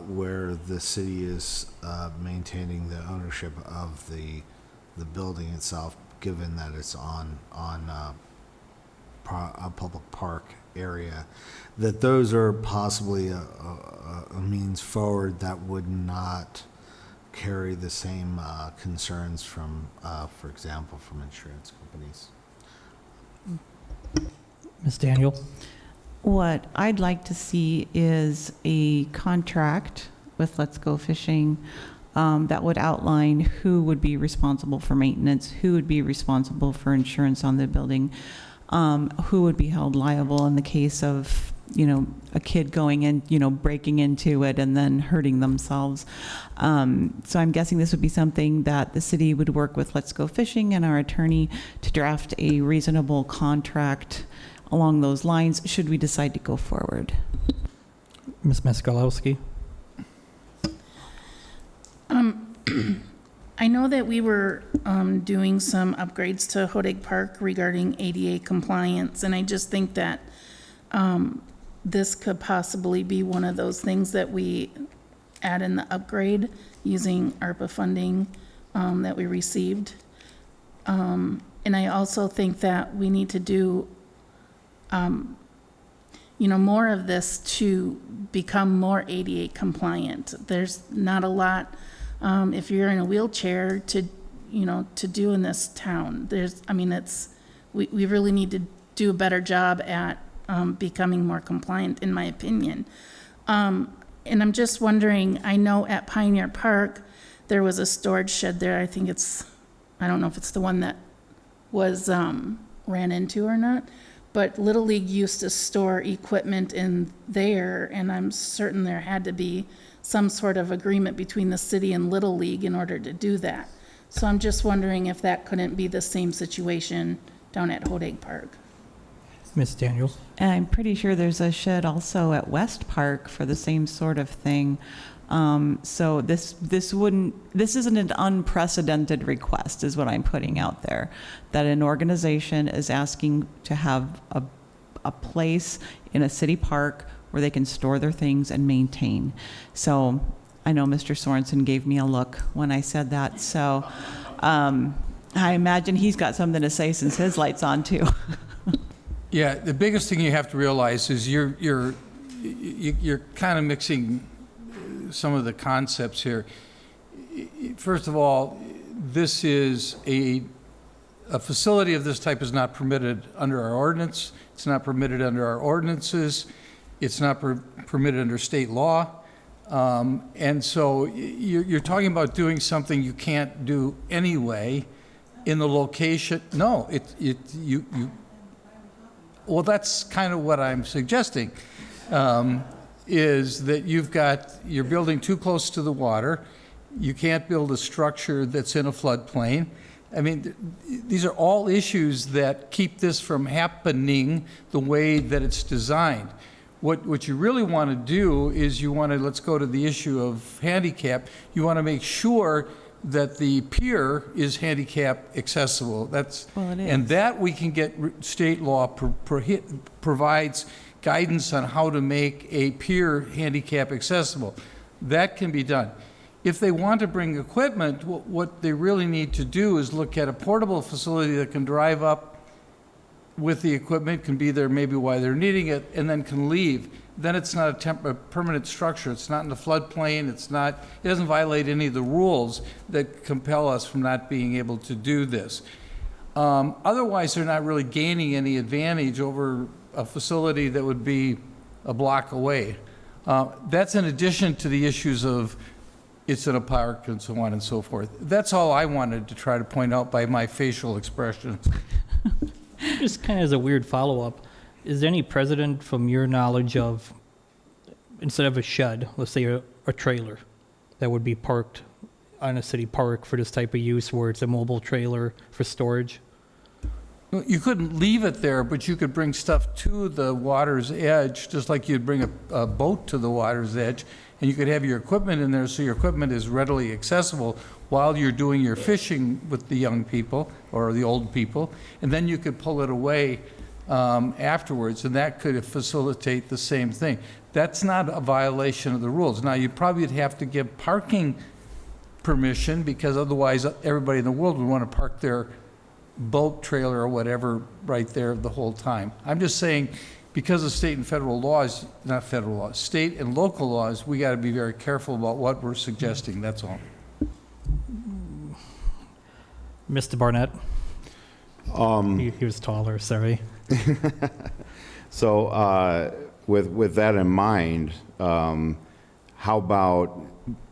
where the city is maintaining the ownership of the building itself, given that it's on a public park area, that those are possibly a means forward that would not carry the same concerns from, for example, from insurance companies. Ms. Daniel? What I'd like to see is a contract with Let's Go Fishing that would outline who would be responsible for maintenance, who would be responsible for insurance on the building, who would be held liable in the case of, a kid going in, breaking into it and then hurting themselves. So I'm guessing this would be something that the city would work with Let's Go Fishing and our attorney to draft a reasonable contract along those lines, should we decide to go forward. Ms. Meskalowski? I know that we were doing some upgrades to Hodag Park regarding ADA compliance, and I just think that this could possibly be one of those things that we add in the upgrade using ARPA funding that we received. And I also think that we need to do more of this to become more ADA compliant. There's not a lot, if you're in a wheelchair, to do in this town. We really need to do a better job at becoming more compliant, in my opinion. And I'm just wondering, I know at Pioneer Park, there was a storage shed there. I don't know if it's the one that was ran into or not, but Little League used to store equipment in there, and I'm certain there had to be some sort of agreement between the city and Little League in order to do that. So I'm just wondering if that couldn't be the same situation down at Hodag Park. Ms. Daniel? And I'm pretty sure there's a shed also at West Park for the same sort of thing. So this isn't an unprecedented request, is what I'm putting out there, that an organization is asking to have a place in a city park where they can store their things and maintain. So I know Mr. Sorensen gave me a look when I said that. So I imagine he's got something to say since his light's on too. Yeah, the biggest thing you have to realize is you're kind of mixing some of the concepts here. First of all, this is a facility of this type is not permitted under our ordinance. It's not permitted under our ordinances. It's not permitted under state law. And so you're talking about doing something you can't do anyway in the location. No, well, that's kind of what I'm suggesting, is that you're building too close to the water. You can't build a structure that's in a floodplain. I mean, these are all issues that keep this from happening the way that it's designed. What you really want to do is let's go to the issue of handicap. You want to make sure that the pier is handicap accessible. And that we can get state law provides guidance on how to make a pier handicap accessible. That can be done. If they want to bring equipment, what they really need to do is look at a portable facility that can drive up with the equipment, can be there maybe while they're needing it, and then can leave. Then it's not a permanent structure. It's not in the floodplain. It doesn't violate any of the rules that compel us from not being able to do this. Otherwise, they're not really gaining any advantage over a facility that would be a block away. That's in addition to the issues of it's in a park and so on and so forth. That's all I wanted to try to point out by my facial expressions. Just kind of as a weird follow-up, is there any precedent from your knowledge of, instead of a shed, let's say a trailer that would be parked on a city park for this type of use where it's a mobile trailer for storage? You couldn't leave it there, but you could bring stuff to the water's edge, just like you'd bring a boat to the water's edge, and you could have your equipment in there so your equipment is readily accessible while you're doing your fishing with the young people or the old people, and then you could pull it away afterwards, and that could facilitate the same thing. That's not a violation of the rules. Now, you probably would have to give parking permission, because otherwise everybody in the world would want to park their boat trailer or whatever right there the whole time. I'm just saying, because of state and federal laws, not federal laws, state and local laws, we got to be very careful about what we're suggesting, that's all. Mr. Barnett? He was taller, sorry. So with that in mind, how about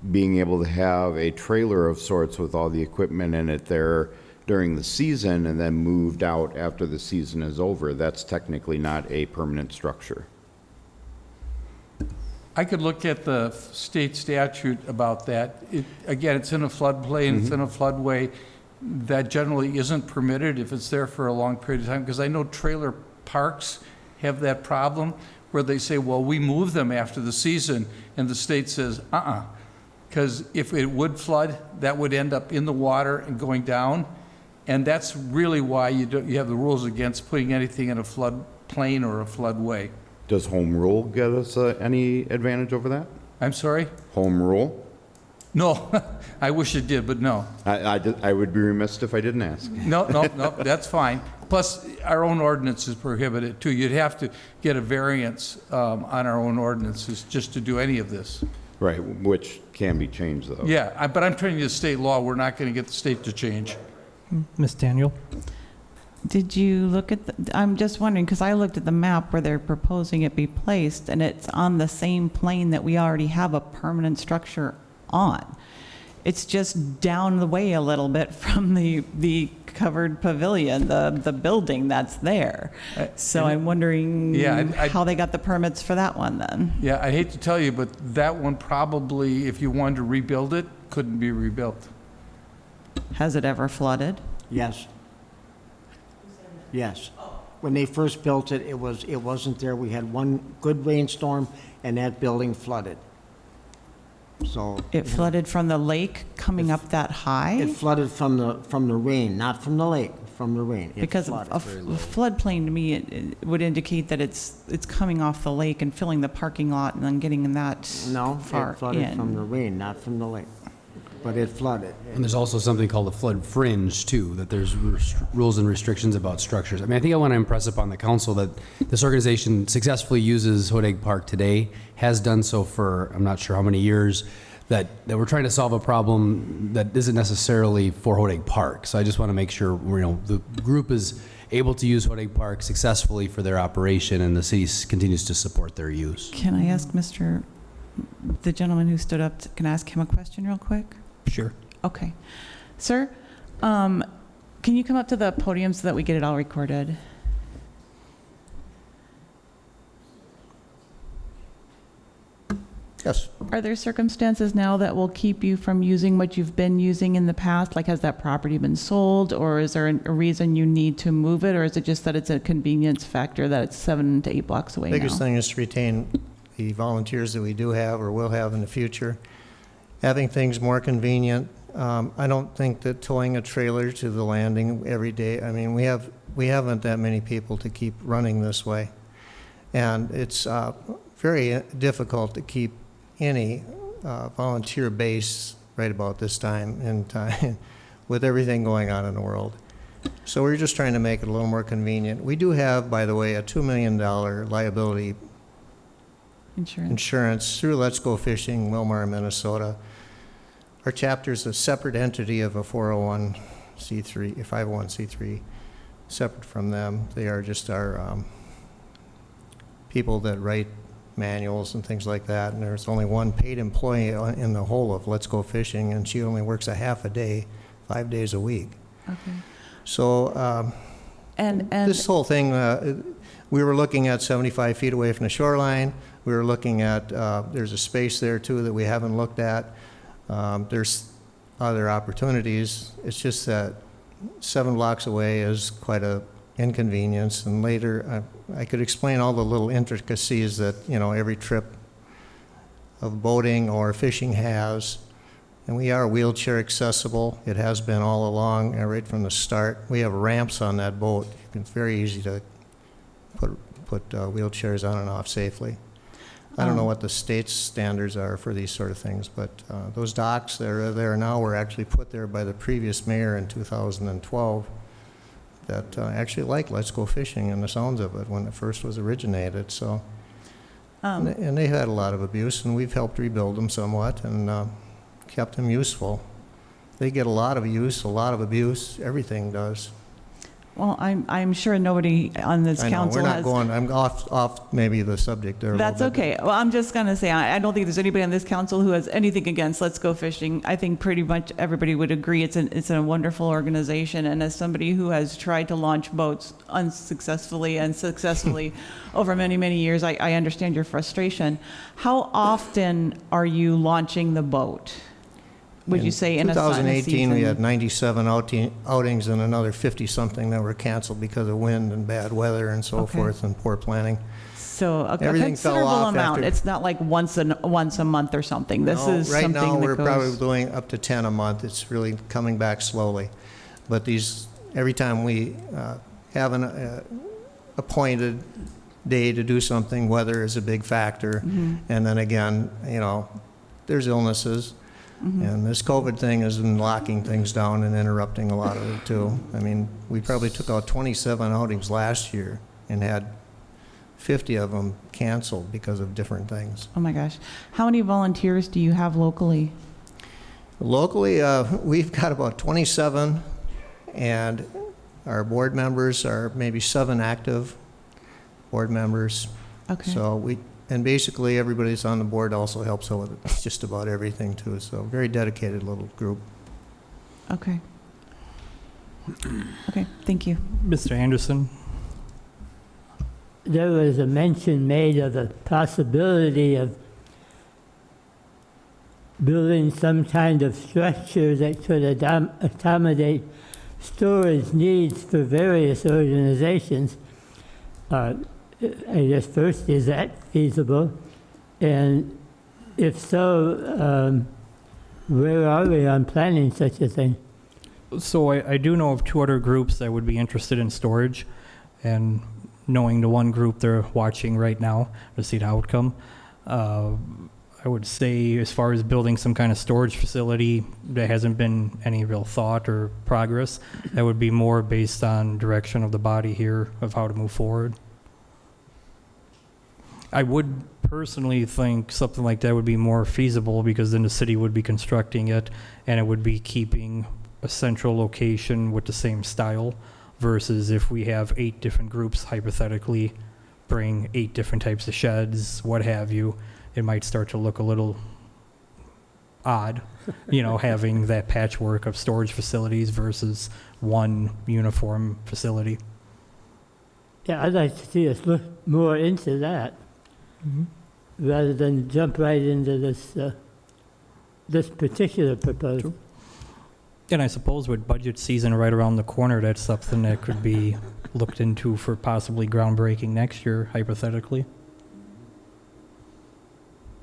being able to have a trailer of sorts with all the equipment in it there during the season and then moved out after the season is over? That's technically not a permanent structure. I could look at the state statute about that. Again, it's in a floodplain, it's in a floodway. That generally isn't permitted if it's there for a long period of time, because I know trailer parks have that problem where they say, well, we move them after the season, and the state says, because if it would flood, that would end up in the water and going down, and that's really why you have the rules against putting anything in a floodplain or a floodway. Does home rule get us any advantage over that? I'm sorry? Home rule? No, I wish it did, but no. I would be remiss if I didn't ask. No, that's fine. Plus, our own ordinances prohibit it too. You'd have to get a variance on our own ordinances just to do any of this. Right, which can be changed though. Yeah, but I'm telling you, the state law, we're not going to get the state to change. Ms. Daniel? Did you look at I'm just wondering, because I looked at the map where they're proposing it be placed, and it's on the same plane that we already have a permanent structure on. It's just down the way a little bit from the covered pavilion, the building that's there. So I'm wondering how they got the permits for that one then. Yeah, I hate to tell you, but that one probably, if you wanted to rebuild it, couldn't be rebuilt. Has it ever flooded? Yes. Yes. When they first built it, it wasn't there. We had one good rainstorm, and that building flooded. So it flooded from the lake coming up that high? It flooded from the rain, not from the lake, from the rain. It Because flooded. a floodplain, to me, it would indicate that it's coming off the lake and filling the parking lot and then getting in that No, far it flooded in. from the rain, not from the lake. But it flooded. And there's also something called a flood fringe, too, that there's rules and restrictions about structures. I mean, I think I want to impress upon the council that this organization successfully uses Hood Egg Park today, has done so for, I'm not sure how many years, that we're trying to solve a problem that isn't necessarily for Hood Egg Park. So I just want to make sure, the group is able to use Hood Egg Park successfully for their operation, and the city continues to support their use. Can I ask the gentleman who stood up, can I ask him a question real quick? Sure. Okay. Sir, can you come up to the podium so that we get it all recorded? Yes. Are there circumstances now that will keep you from using what you've been using in the past? Like, has that property been sold, or is there a reason you need to move it, or is it just that it's a convenience factor that it's 7 to 8 blocks away now? Biggest thing is to retain the volunteers that we do have or will have in the future. Having things more convenient. I don't think that towing a trailer to the landing every day, I mean, we haven't that many people to keep running this way. And it's very difficult to keep any volunteer base right about this time in time with everything going on in the world. So we're just trying to make it a little more convenient. We do have, by the way, a $2 million liability insurance through Let's Go Fishing, Wilmar, Minnesota. Our chapter is a separate entity of a 401c3, a 501c3, separate from them. They are just our people that write manuals and things like that. And there's only one paid employee in the whole of Let's Go Fishing, and she only works a half a day, 5 days a week. Okay. So and this whole thing, we were looking at 75 feet away from the shoreline. We were looking at, there's a space there too that we haven't looked at. There's other opportunities. It's just that 7 blocks away is quite a inconvenience. And later, I could explain all the little intricacies that, every trip of boating or fishing has. And we are wheelchair accessible. It has been all along, right from the start. We have ramps on that boat. It's very easy to put wheelchairs on and off safely. I don't know what the state's standards are for these sort of things, but those docks that are there now were actually put there by the previous mayor in 2012 that actually liked Let's Go Fishing and the sounds of it when it first was originated. So, and they had a lot of abuse, and we've helped rebuild them somewhat and kept them useful. They get a lot of use, a lot of abuse. Everything does. Well, I'm sure nobody on this council we're not has... going, I'm off maybe the subject there a That's little bit. okay. Well, I'm just going to say, I don't think there's anybody on this council who has anything against Let's Go Fishing. I think pretty much everybody would agree it's a wonderful organization. And as somebody who has tried to launch boats unsuccessfully and successfully over many, many years, I understand your frustration. How often are you launching the boat? Would you say in a season? 2018, we had 97 outings and another 50-something that were canceled because of wind and bad weather and so forth and poor planning. So a Everything fell considerable off amount. after- It's not like once a month or something. This is Right something now, that we're goes... probably doing up to 10 a month. It's really coming back slowly. But every time we have an appointed day to do something, weather is a big factor. And then again, there's illnesses. And this COVID thing has been locking things down and interrupting a lot of it too. I mean, we probably took out 27 outings last year and had 50 of them canceled because of different things. Oh my gosh. How many volunteers do you have locally? Locally, we've got about 27, and our board members are maybe 7 active board members. Okay. So and basically everybody that's on the board also helps out with just about everything too. So very dedicated little group. Okay. Okay, thank you. Mr. Anderson? There was a mention made of the possibility of building some kind of structure that could accommodate storage needs for various organizations. I guess first, is that feasible? And if so, where are we on planning such a thing? So I do know of 2 other groups that would be interested in storage, and knowing the one group they're watching right now to see the outcome, I would say as far as building some kind of storage facility, there hasn't been any real thought or progress. That would be more based on direction of the body here of how to move forward. I would personally think something like that would be more feasible, because then the city would be constructing it and it would be keeping a central location with the same style, versus if we have 8 different groups hypothetically bring 8 different types of sheds, what have you, it might start to look a little odd, having that patchwork of storage facilities versus one uniform facility. Yeah, I'd like to see us look more into that, rather than jump right into this particular proposal. True. And I suppose with budget season right around the corner, that's something that could be looked into for possibly groundbreaking next year, hypothetically.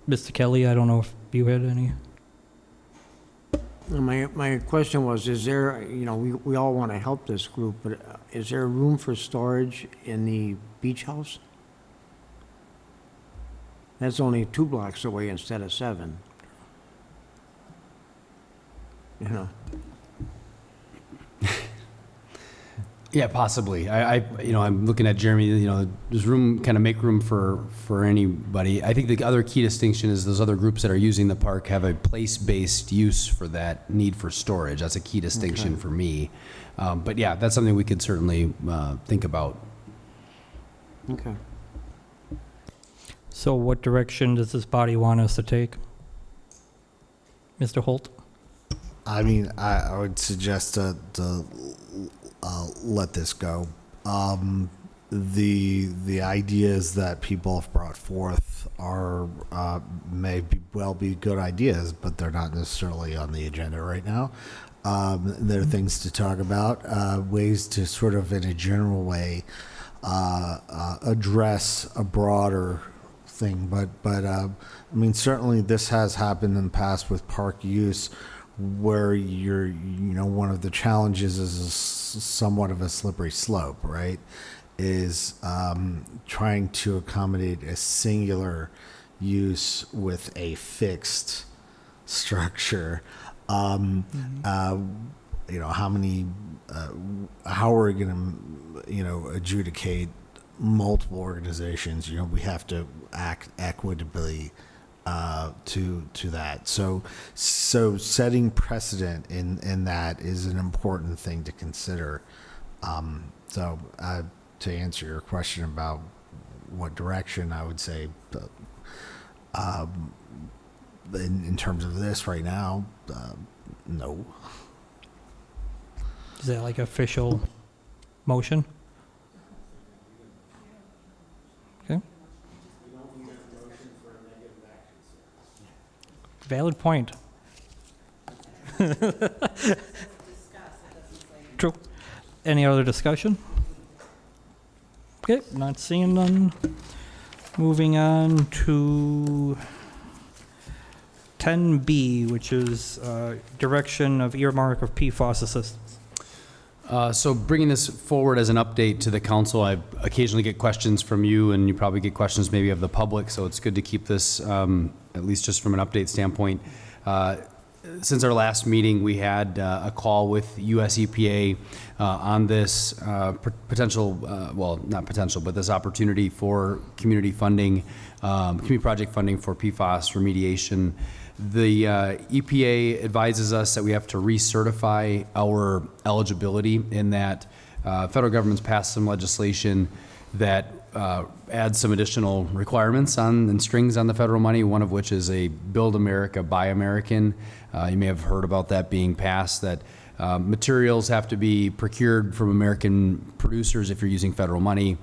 Mr. Kelly, I don't know if you had any. My question was, is there, we all want to help this group, but is there room for storage in the beach house? That's only 2 blocks away instead of 7. Yeah, possibly. I'm looking at Jeremy, there's room, kind of make room for anybody. I think the other key distinction is those other groups that are using the park have a place-based use for that need for storage. That's a key distinction for me. But yeah, that's something we could certainly think about. Okay. So what direction does this body want us to take? Mr. Holt? I mean, I would suggest to let this go. The ideas that people have brought forth are may be good ideas, but they're not necessarily on the agenda right now. There are things to talk about, ways to sort of, in a general way, address a broader thing. But I mean, certainly this has happened in the past with park use, where one of the challenges is somewhat of a slippery slope, right? Is trying to accommodate a singular use with a fixed structure. How are we going to, adjudicate multiple organizations? We have to act equitably to that. So setting precedent in that is an important thing to consider. To answer your question about what direction, I would say, in terms of this right now, no. Is that like official motion? Okay. Valid point. True. Any other discussion? Okay, not seeing none. Moving on to 10B, which is direction of earmark of PFAS assistance. So bringing this forward as an update to the council, I occasionally get questions from you, and you probably get questions maybe of the public, so it's good to keep this, at least just from an update standpoint. Since our last meeting, we had a call with US EPA on this potential, not potential, but this opportunity for community funding, community project funding for PFAS remediation. The EPA advises us that we have to recertify our eligibility, in that federal government's passed some legislation that adds some additional requirements and strings on the federal money, one of which is a Build America, Buy American. You may have heard about that being passed, that materials have to be procured from American producers if you're using federal money.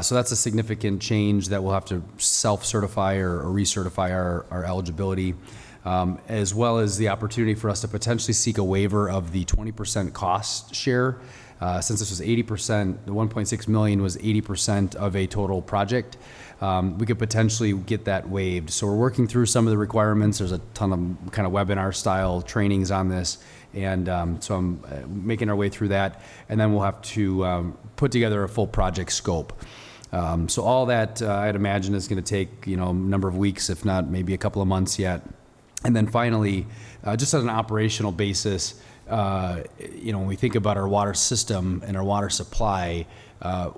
So that's a significant change that we'll have to self-certify or recertify our eligibility, as well as the opportunity for us to potentially seek a waiver of the 20% cost share Since this was 80%, the 1.6 million was 80% of a total project. We could potentially get that waived. So we're working through some of the requirements. There's a ton of kind of webinar style trainings on this. And so I'm making our way through that. And then we'll have to put together a full project scope. So all that I'd imagine is going to take, a number of weeks, if not maybe a couple of months yet. And then finally, just on an operational basis, when we think about our water system and our water supply,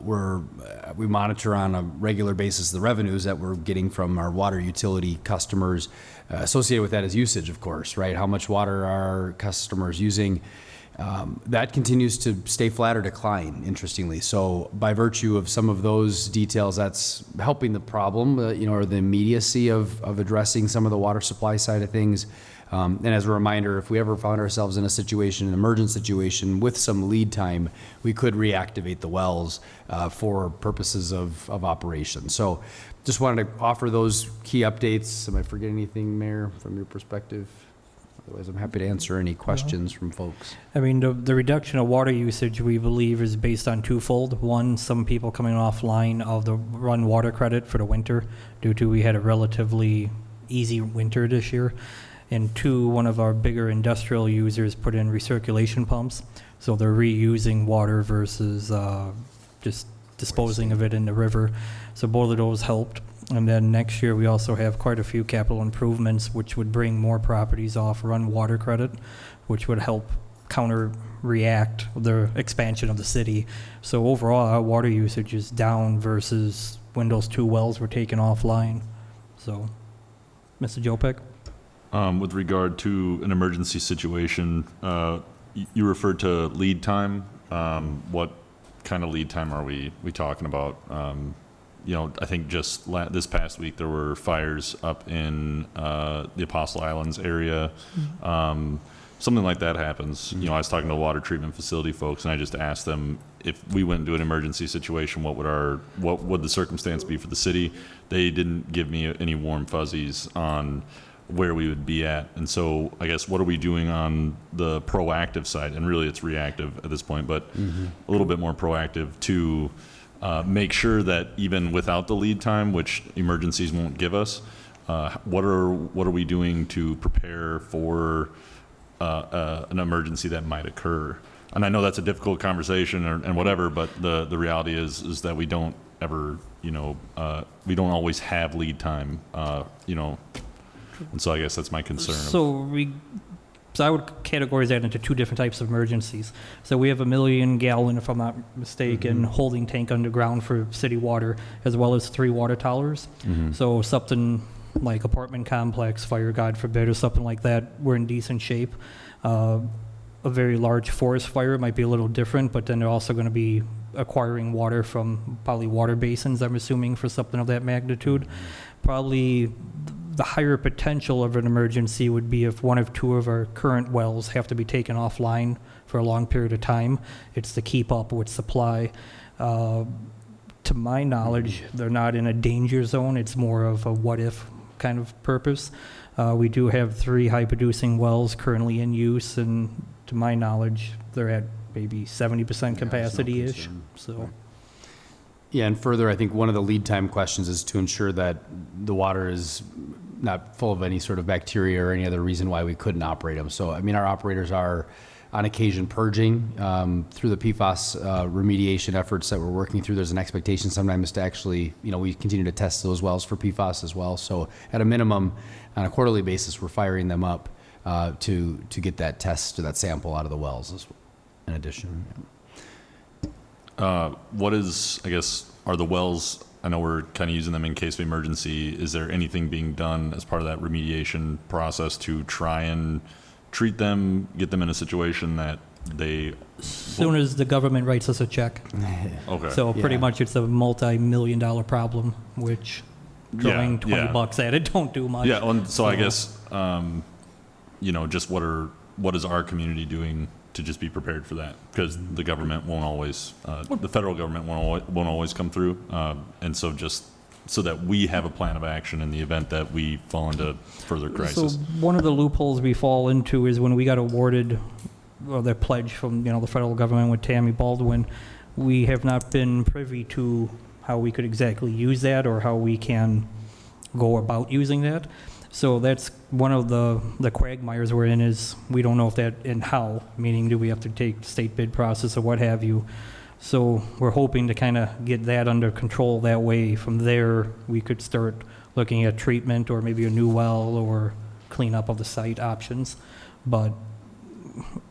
we monitor on a regular basis the revenues that we're getting from our water utility customers. Associated with that is usage, of course, right? How much water are customers using? That continues to stay flat or decline, interestingly. So by virtue of some of those details, that's helping the problem, or the immediacy of addressing some of the water supply side of things. And as a reminder, if we ever found ourselves in a situation, an emergent situation with some lead time, we could reactivate the wells for purposes of operation. So just wanted to offer those key updates. Am I forgetting anything, Mayor, from your perspective? Otherwise, I'm happy to answer any questions from folks. I mean, the reduction of water usage, we believe, is based on twofold. One, some people coming offline of the run water credit for the winter due to we had a relatively easy winter this year. And two, one of our bigger industrial users put in recirculation pumps. So they're reusing water versus just disposing of it in the river. So both of those helped. And then next year, we also have quite a few capital improvements, which would bring more properties off run water credit, which would help react the expansion of the city. So overall, our water usage is down versus when those 2 wells were taken offline. So, Mr. Jopek? With regard to an emergency situation, you referred to lead time. What kind of lead time are we talking about? I think just this past week there were fires up in the Apostle Islands area. Something like that happens. I was talking to water treatment facility folks, and I just asked them if we went into an emergency situation, what would the circumstance be for the city? They didn't give me any warm fuzzies on where we would be at. And so I guess what are we doing on the proactive side? And really it's reactive at this point, but a little bit more proactive to make sure that even without the lead time, which emergencies won't give us, what are we doing to prepare for an emergency that might occur? And I know that's a difficult conversation and whatever, but the reality is that we don't ever, we don't always have lead time, and so I guess that's my concern. So I would categorize that into 2 different types of emergencies. So we have 1 million gallon, if I'm not mistaken, holding tank underground for city water, as well as 3 water towers. So something like apartment complex, fire, God forbid, or something like that, we're in decent shape. A very large forest fire might be a little different, but then they're also going to be acquiring water from probably water basins, I'm assuming, for something of that magnitude. Probably the higher potential of an emergency would be if 1 of 2 of our current wells have to be taken offline for a long period of time. It's to keep up with supply. To my knowledge, they're not in a danger zone. It's more of a what-if kind of purpose. We do have 3 high-producing wells currently in use, and to my knowledge, they're at maybe 70% capacity-ish. So. Yeah, and further, I think one of the lead time questions is to ensure that the water is not full of any sort of bacteria or any other reason why we couldn't operate them. So, I mean, our operators are on occasion purging through the PFAS remediation efforts that we're working through. There's an expectation sometimes to actually, we continue to test those wells for PFAS as well. So at a minimum, on a quarterly basis, we're firing them up to get that test or that sample out of the wells in addition. What is, I guess, are the wells, I know we're kind of using them in case of emergency. Is there anything being done as part of that remediation process to try and treat them, get them in a situation that they... As soon as the government writes us a check. Okay. So pretty much it's a multi-million-dollar problem, which throwing $20 at it don't do much. Yeah, and so I guess, just what is our community doing to just be prepared for that, because the government won't always, the federal government won't always come through, and so just so that we have a plan of action in the event that we fall into further crisis. So one of the loopholes we fall into is when we got awarded well, their pledge from, the federal government with Tammy Baldwin. We have not been privy to how we could exactly use that or how we can go about using that. So that's one of the quagmires we're in, is we don't know if that, and how, meaning do we have to take state bid process or what have you. So we're hoping to kind of get that under control. That way, from there, we could start looking at treatment or maybe a new well or cleanup of the site options. But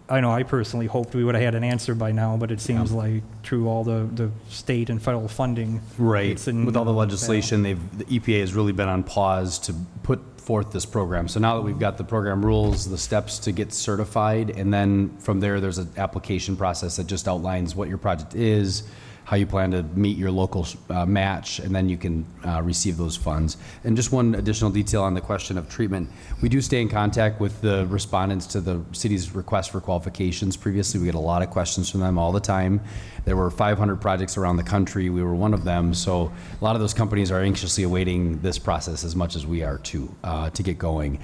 I know I personally hoped we would have had an answer by now, but it seems like through all the state and federal funding. Right. It's in, With all the legislation, the EPA has really been on pause to put forth this program. So now that we've got the program rules, the steps to get certified, and then from there, there's an application process that just outlines what your project is, how you plan to meet your local match, and then you can receive those funds. And just one additional detail on the question of treatment. We do stay in contact with the respondents to the city's request for qualifications. Previously, we get a lot of questions from them all the time. There were 500 projects around the country. We were one of them. So a lot of those companies are anxiously awaiting this process as much as we are to get going.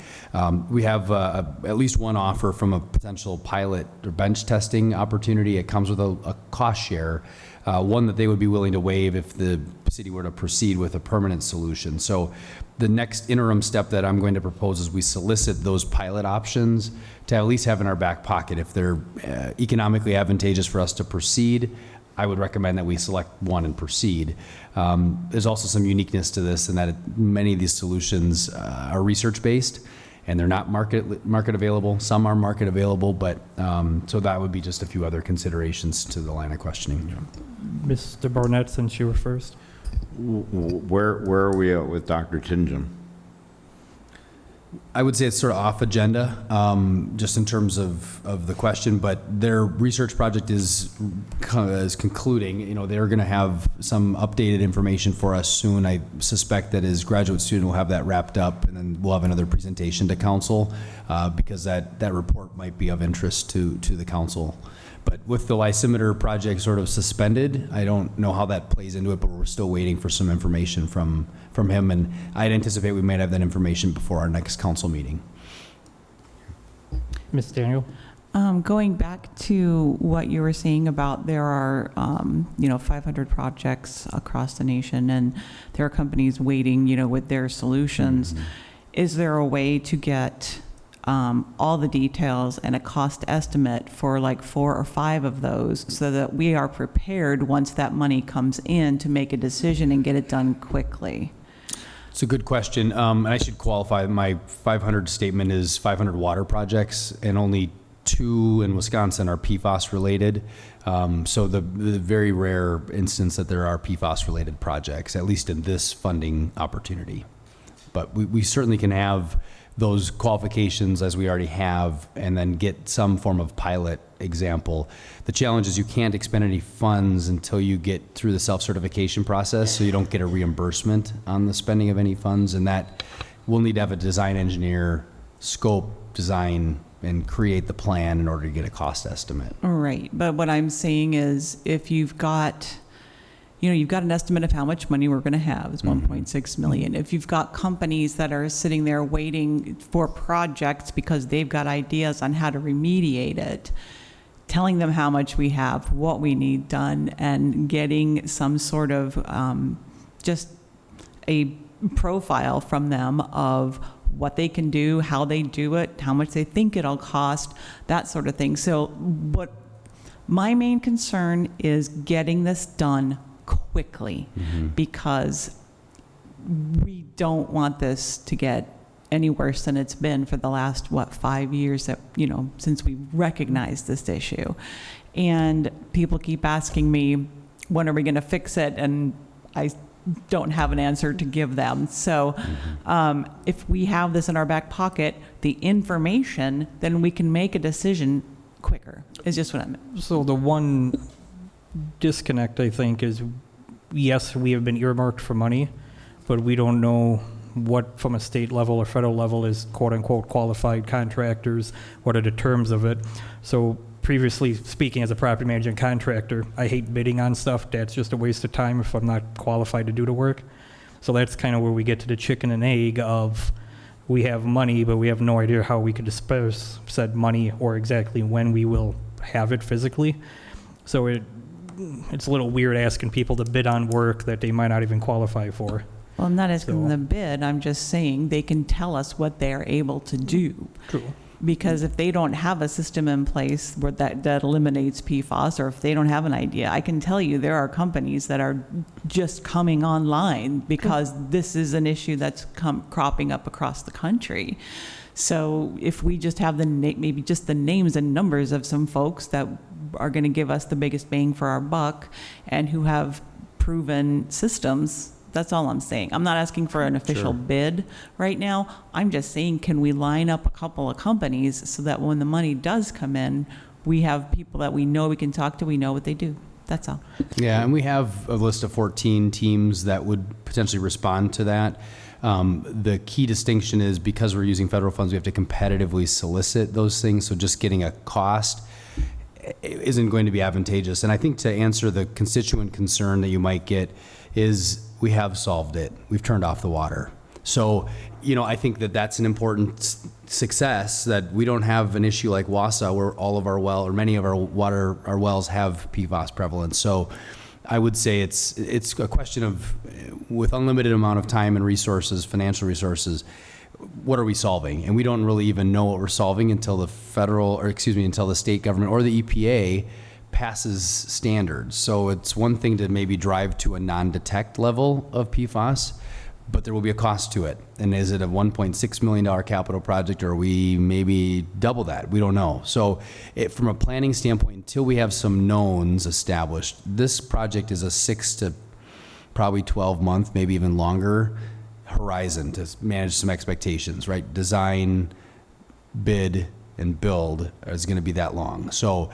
We have at least one offer from a potential pilot or bench testing opportunity. It comes with a cost share. One that they would be willing to waive if the city were to proceed with a permanent solution. So the next interim step that I'm going to propose is we solicit those pilot options to at least have in our back pocket. If they're economically advantageous for us to proceed, I would recommend that we select one and proceed. There's also some uniqueness to this in that many of these solutions are research-based, and they're not market available. Some are market available, but so that would be just a few other considerations to the line of questioning. Mr. Barnett, since you were first. Where are we at with Dr. Tinjum? I would say it's sort of off agenda, just in terms of the question, but their research project is concluding. You know, they're going to have some updated information for us soon. I suspect that his graduate student will have that wrapped up, and then we'll have another presentation to council, because that report might be of interest to the council. But with the lysimeter project sort of suspended, I don't know how that plays into it, but we're still waiting for some information from him, and I'd anticipate we might have that information before our next council meeting. Ms. Daniel? Going back to what you were saying about there are, 500 projects across the nation, and there are companies waiting, with their solutions. Mm-hmm. Is there a way to get all the details and a cost estimate for like 4 or 5 of those so that we are prepared once that money comes in to make a decision and get it done quickly? It's a good question. And I should qualify, my 500 statement is 500 water projects, and only 2 in Wisconsin are PFAS related. So the very rare instance that there are PFAS related projects, at least in this funding opportunity. But we certainly can have those qualifications as we already have, and then get some form of pilot example. The challenge is you can't expend any funds until you get through the self-certification process, so you don't get a reimbursement on the spending of any funds, and that we'll need to have a design engineer scope, design, and create the plan in order to get a cost estimate. Right, but what I'm saying is if you've got an estimate of how much money we're going to have, it's 1.6 million. If you've got companies that are sitting there waiting for projects because they've got ideas on how to remediate it, telling them how much we have, what we need done, and getting some sort of just a profile from them of what they can do, how they do it, how much they think it'll cost, that sort of thing. So what my main concern is getting this done quickly, because we don't want this to get any worse than it's been for the last 5 years that since we recognized this issue. And people keep asking me, when are we going to fix it? And I don't have an answer to give them. So if we have this in our back pocket, the information, then we can make a decision quicker, is just what I meant. So the one disconnect, I think, is yes, we have been earmarked for money, but we don't know what from a state level or federal level is quote unquote qualified contractors. What are the terms of it? So previously speaking as a property management contractor, I hate bidding on stuff. That's just a waste of time if I'm not qualified to do the work. So that's kind of where we get to the chicken and egg of we have money, but we have no idea how we could disperse said money or exactly when we will have it physically. So it's a little weird asking people to bid on work that they might not even qualify for. Well, I'm not asking So- them to bid, I'm just saying they can tell us what they're able to do. True. Because if they don't have a system in place where that eliminates PFAS, or if they don't have an idea, I can tell you there are companies that are just coming online because this is an issue that's cropping up across the country. So if we just have maybe just the names and numbers of some folks that are going to give us the biggest bang for our buck and who have proven systems, that's all I'm saying. I'm not asking for an official bid right now. I'm just saying, can we line up a couple of companies so that when the money does come in, we have people that we know we can talk to, we know what they do. That's all. Yeah, and we have a list of 14 teams that would potentially respond to that. The key distinction is because we're using federal funds, we have to competitively solicit those things. So just getting a cost isn't going to be advantageous. And I think to answer the constituent concern that you might get is we have solved it. We've turned off the water. So, I think that that's an important success, that we don't have an issue like Wausau where all of our many of our wells have PFAS prevalence. So I would say it's a question of, with unlimited amount of time and resources, financial resources, what are we solving? And we don't really even know what we're solving until until the state government or the EPA passes standards. So it's one thing to maybe drive to a non-detect level of PFAS, but there will be a cost to it. And is it a $1.6 million capital project, or are we maybe double that? We don't know. So from a planning standpoint, until we have some knowns established, this project is a 6 to probably 12 month, maybe even longer horizon to manage some expectations, right? Design, bid, and build is going to be that long. So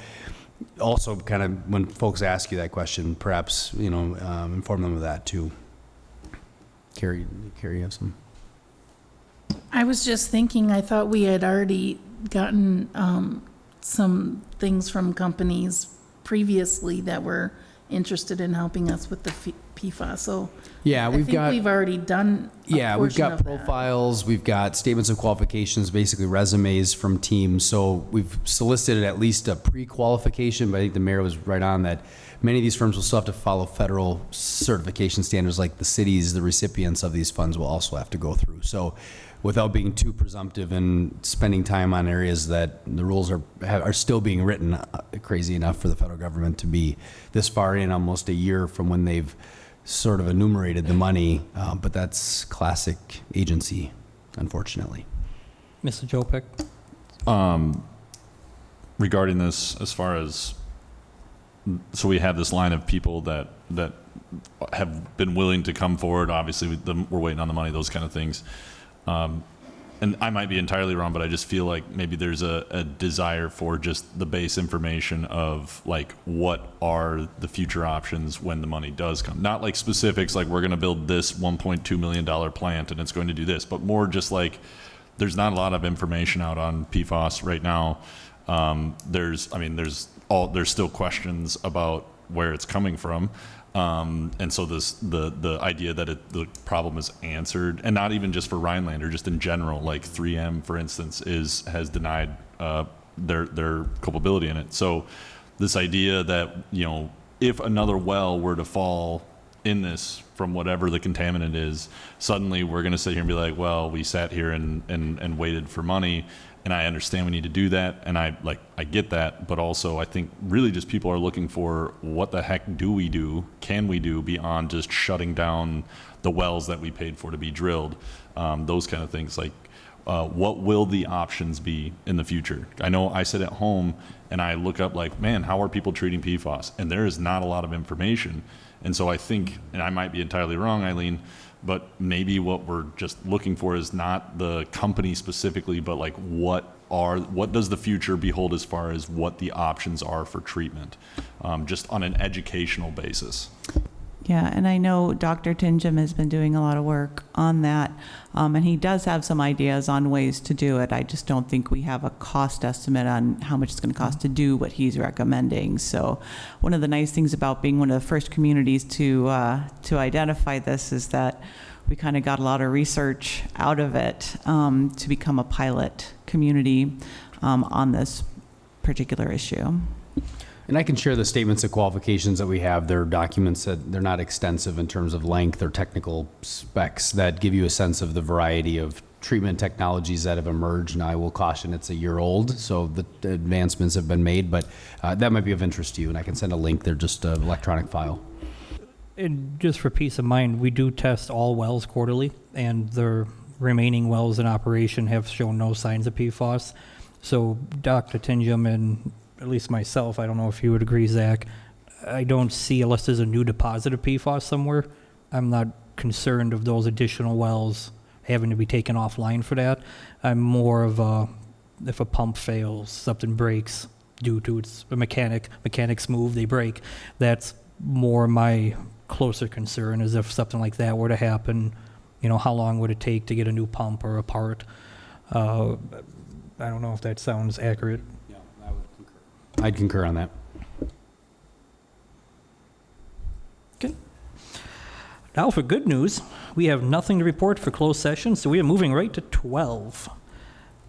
also kind of when folks ask you that question, perhaps, inform them of that too. Carrie, you have some? I was just thinking, I thought we had already gotten some things from companies previously that were interested in helping us with the PFAS. So yeah, we've already done. We've got profiles, we've got statements of qualifications, basically resumes from teams. So we've solicited at least a pre-qualification, but I think the mayor was right on that. Many of these firms will still have to follow federal certification standards, like the cities, the recipients of these funds will also have to go through. So without being too presumptive and spending time on areas that the rules are still being written, crazy enough for the federal government to be this far in, almost a year from when they've sort of enumerated the money, but that's classic agency, unfortunately. Mr. Jopek? Regarding this, as far as, so we have this line of people that have been willing to come forward. Obviously, we're waiting on the money, those kind of things. And I might be entirely wrong, but I just feel like maybe there's a desire for just the base information of like what are the future options when the money does come. Not like specifics like we're going to build this $1.2 million plant and it's going to do this, but more just like there's not a lot of information out on PFAS right now. There's still questions about where it's coming from. And so the idea that the problem is answered, and not even just for Rhinelander, just in general, like 3M, for instance, has denied their culpability in it. So this idea that, if another well were to fall in this from whatever the contaminant is, suddenly we're going to sit here and be like, well, we sat here and waited for money. And I understand we need to do that, and I get that, but also I think really just people are looking for what the heck can we do beyond just shutting down the wells that we paid for to be drilled, those kind of things. Like, what will the options be in the future? I know I sit at home and I look up like, man, how are people treating PFAS? And there is not a lot of information. And so I think, and I might be entirely wrong, Eileen, but maybe what we're just looking for is not the company specifically, but like what does the future behold as far as what the options are for treatment, just on an educational basis. Yeah, and I know Dr. Tinjum has been doing a lot of work on that, and he does have some ideas on ways to do it. I just don't think we have a cost estimate on how much it's going to cost to do what he's recommending. So one of the nice things about being one of the first communities to identify this is that we kind of got a lot of research out of it to become a pilot community on this particular issue. And I can share the statements of qualifications that we have. They're documents that they're not extensive in terms of length or technical specs that give you a sense of the variety of treatment technologies that have emerged. And I will caution it's a year old, so the advancements have been made, but that might be of interest to you. And I can send a link. They're just an electronic file. And just for peace of mind, we do test all wells quarterly, and the remaining wells in operation have shown no signs of PFAS. So Dr. Tingham and at least myself, I don't know if you would agree, Zach, I don't see, unless there's a new deposit of PFAS somewhere, I'm not concerned of those additional wells having to be taken offline for that. I'm more of a, if a pump fails, something breaks due to it's a mechanics move, they break. That's more my closer concern, is if something like that were to happen, you know, how long would it take to get a new pump or a part? I don't know if that sounds accurate. Yeah, I would concur. I'd concur on that. Okay. Now for good news, we have nothing to report for closed session, so we are moving right to 12.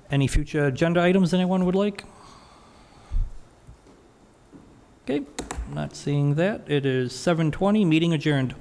Any future agenda items anyone would like? Okay, not seeing that. It is 7:20, meeting adjourned.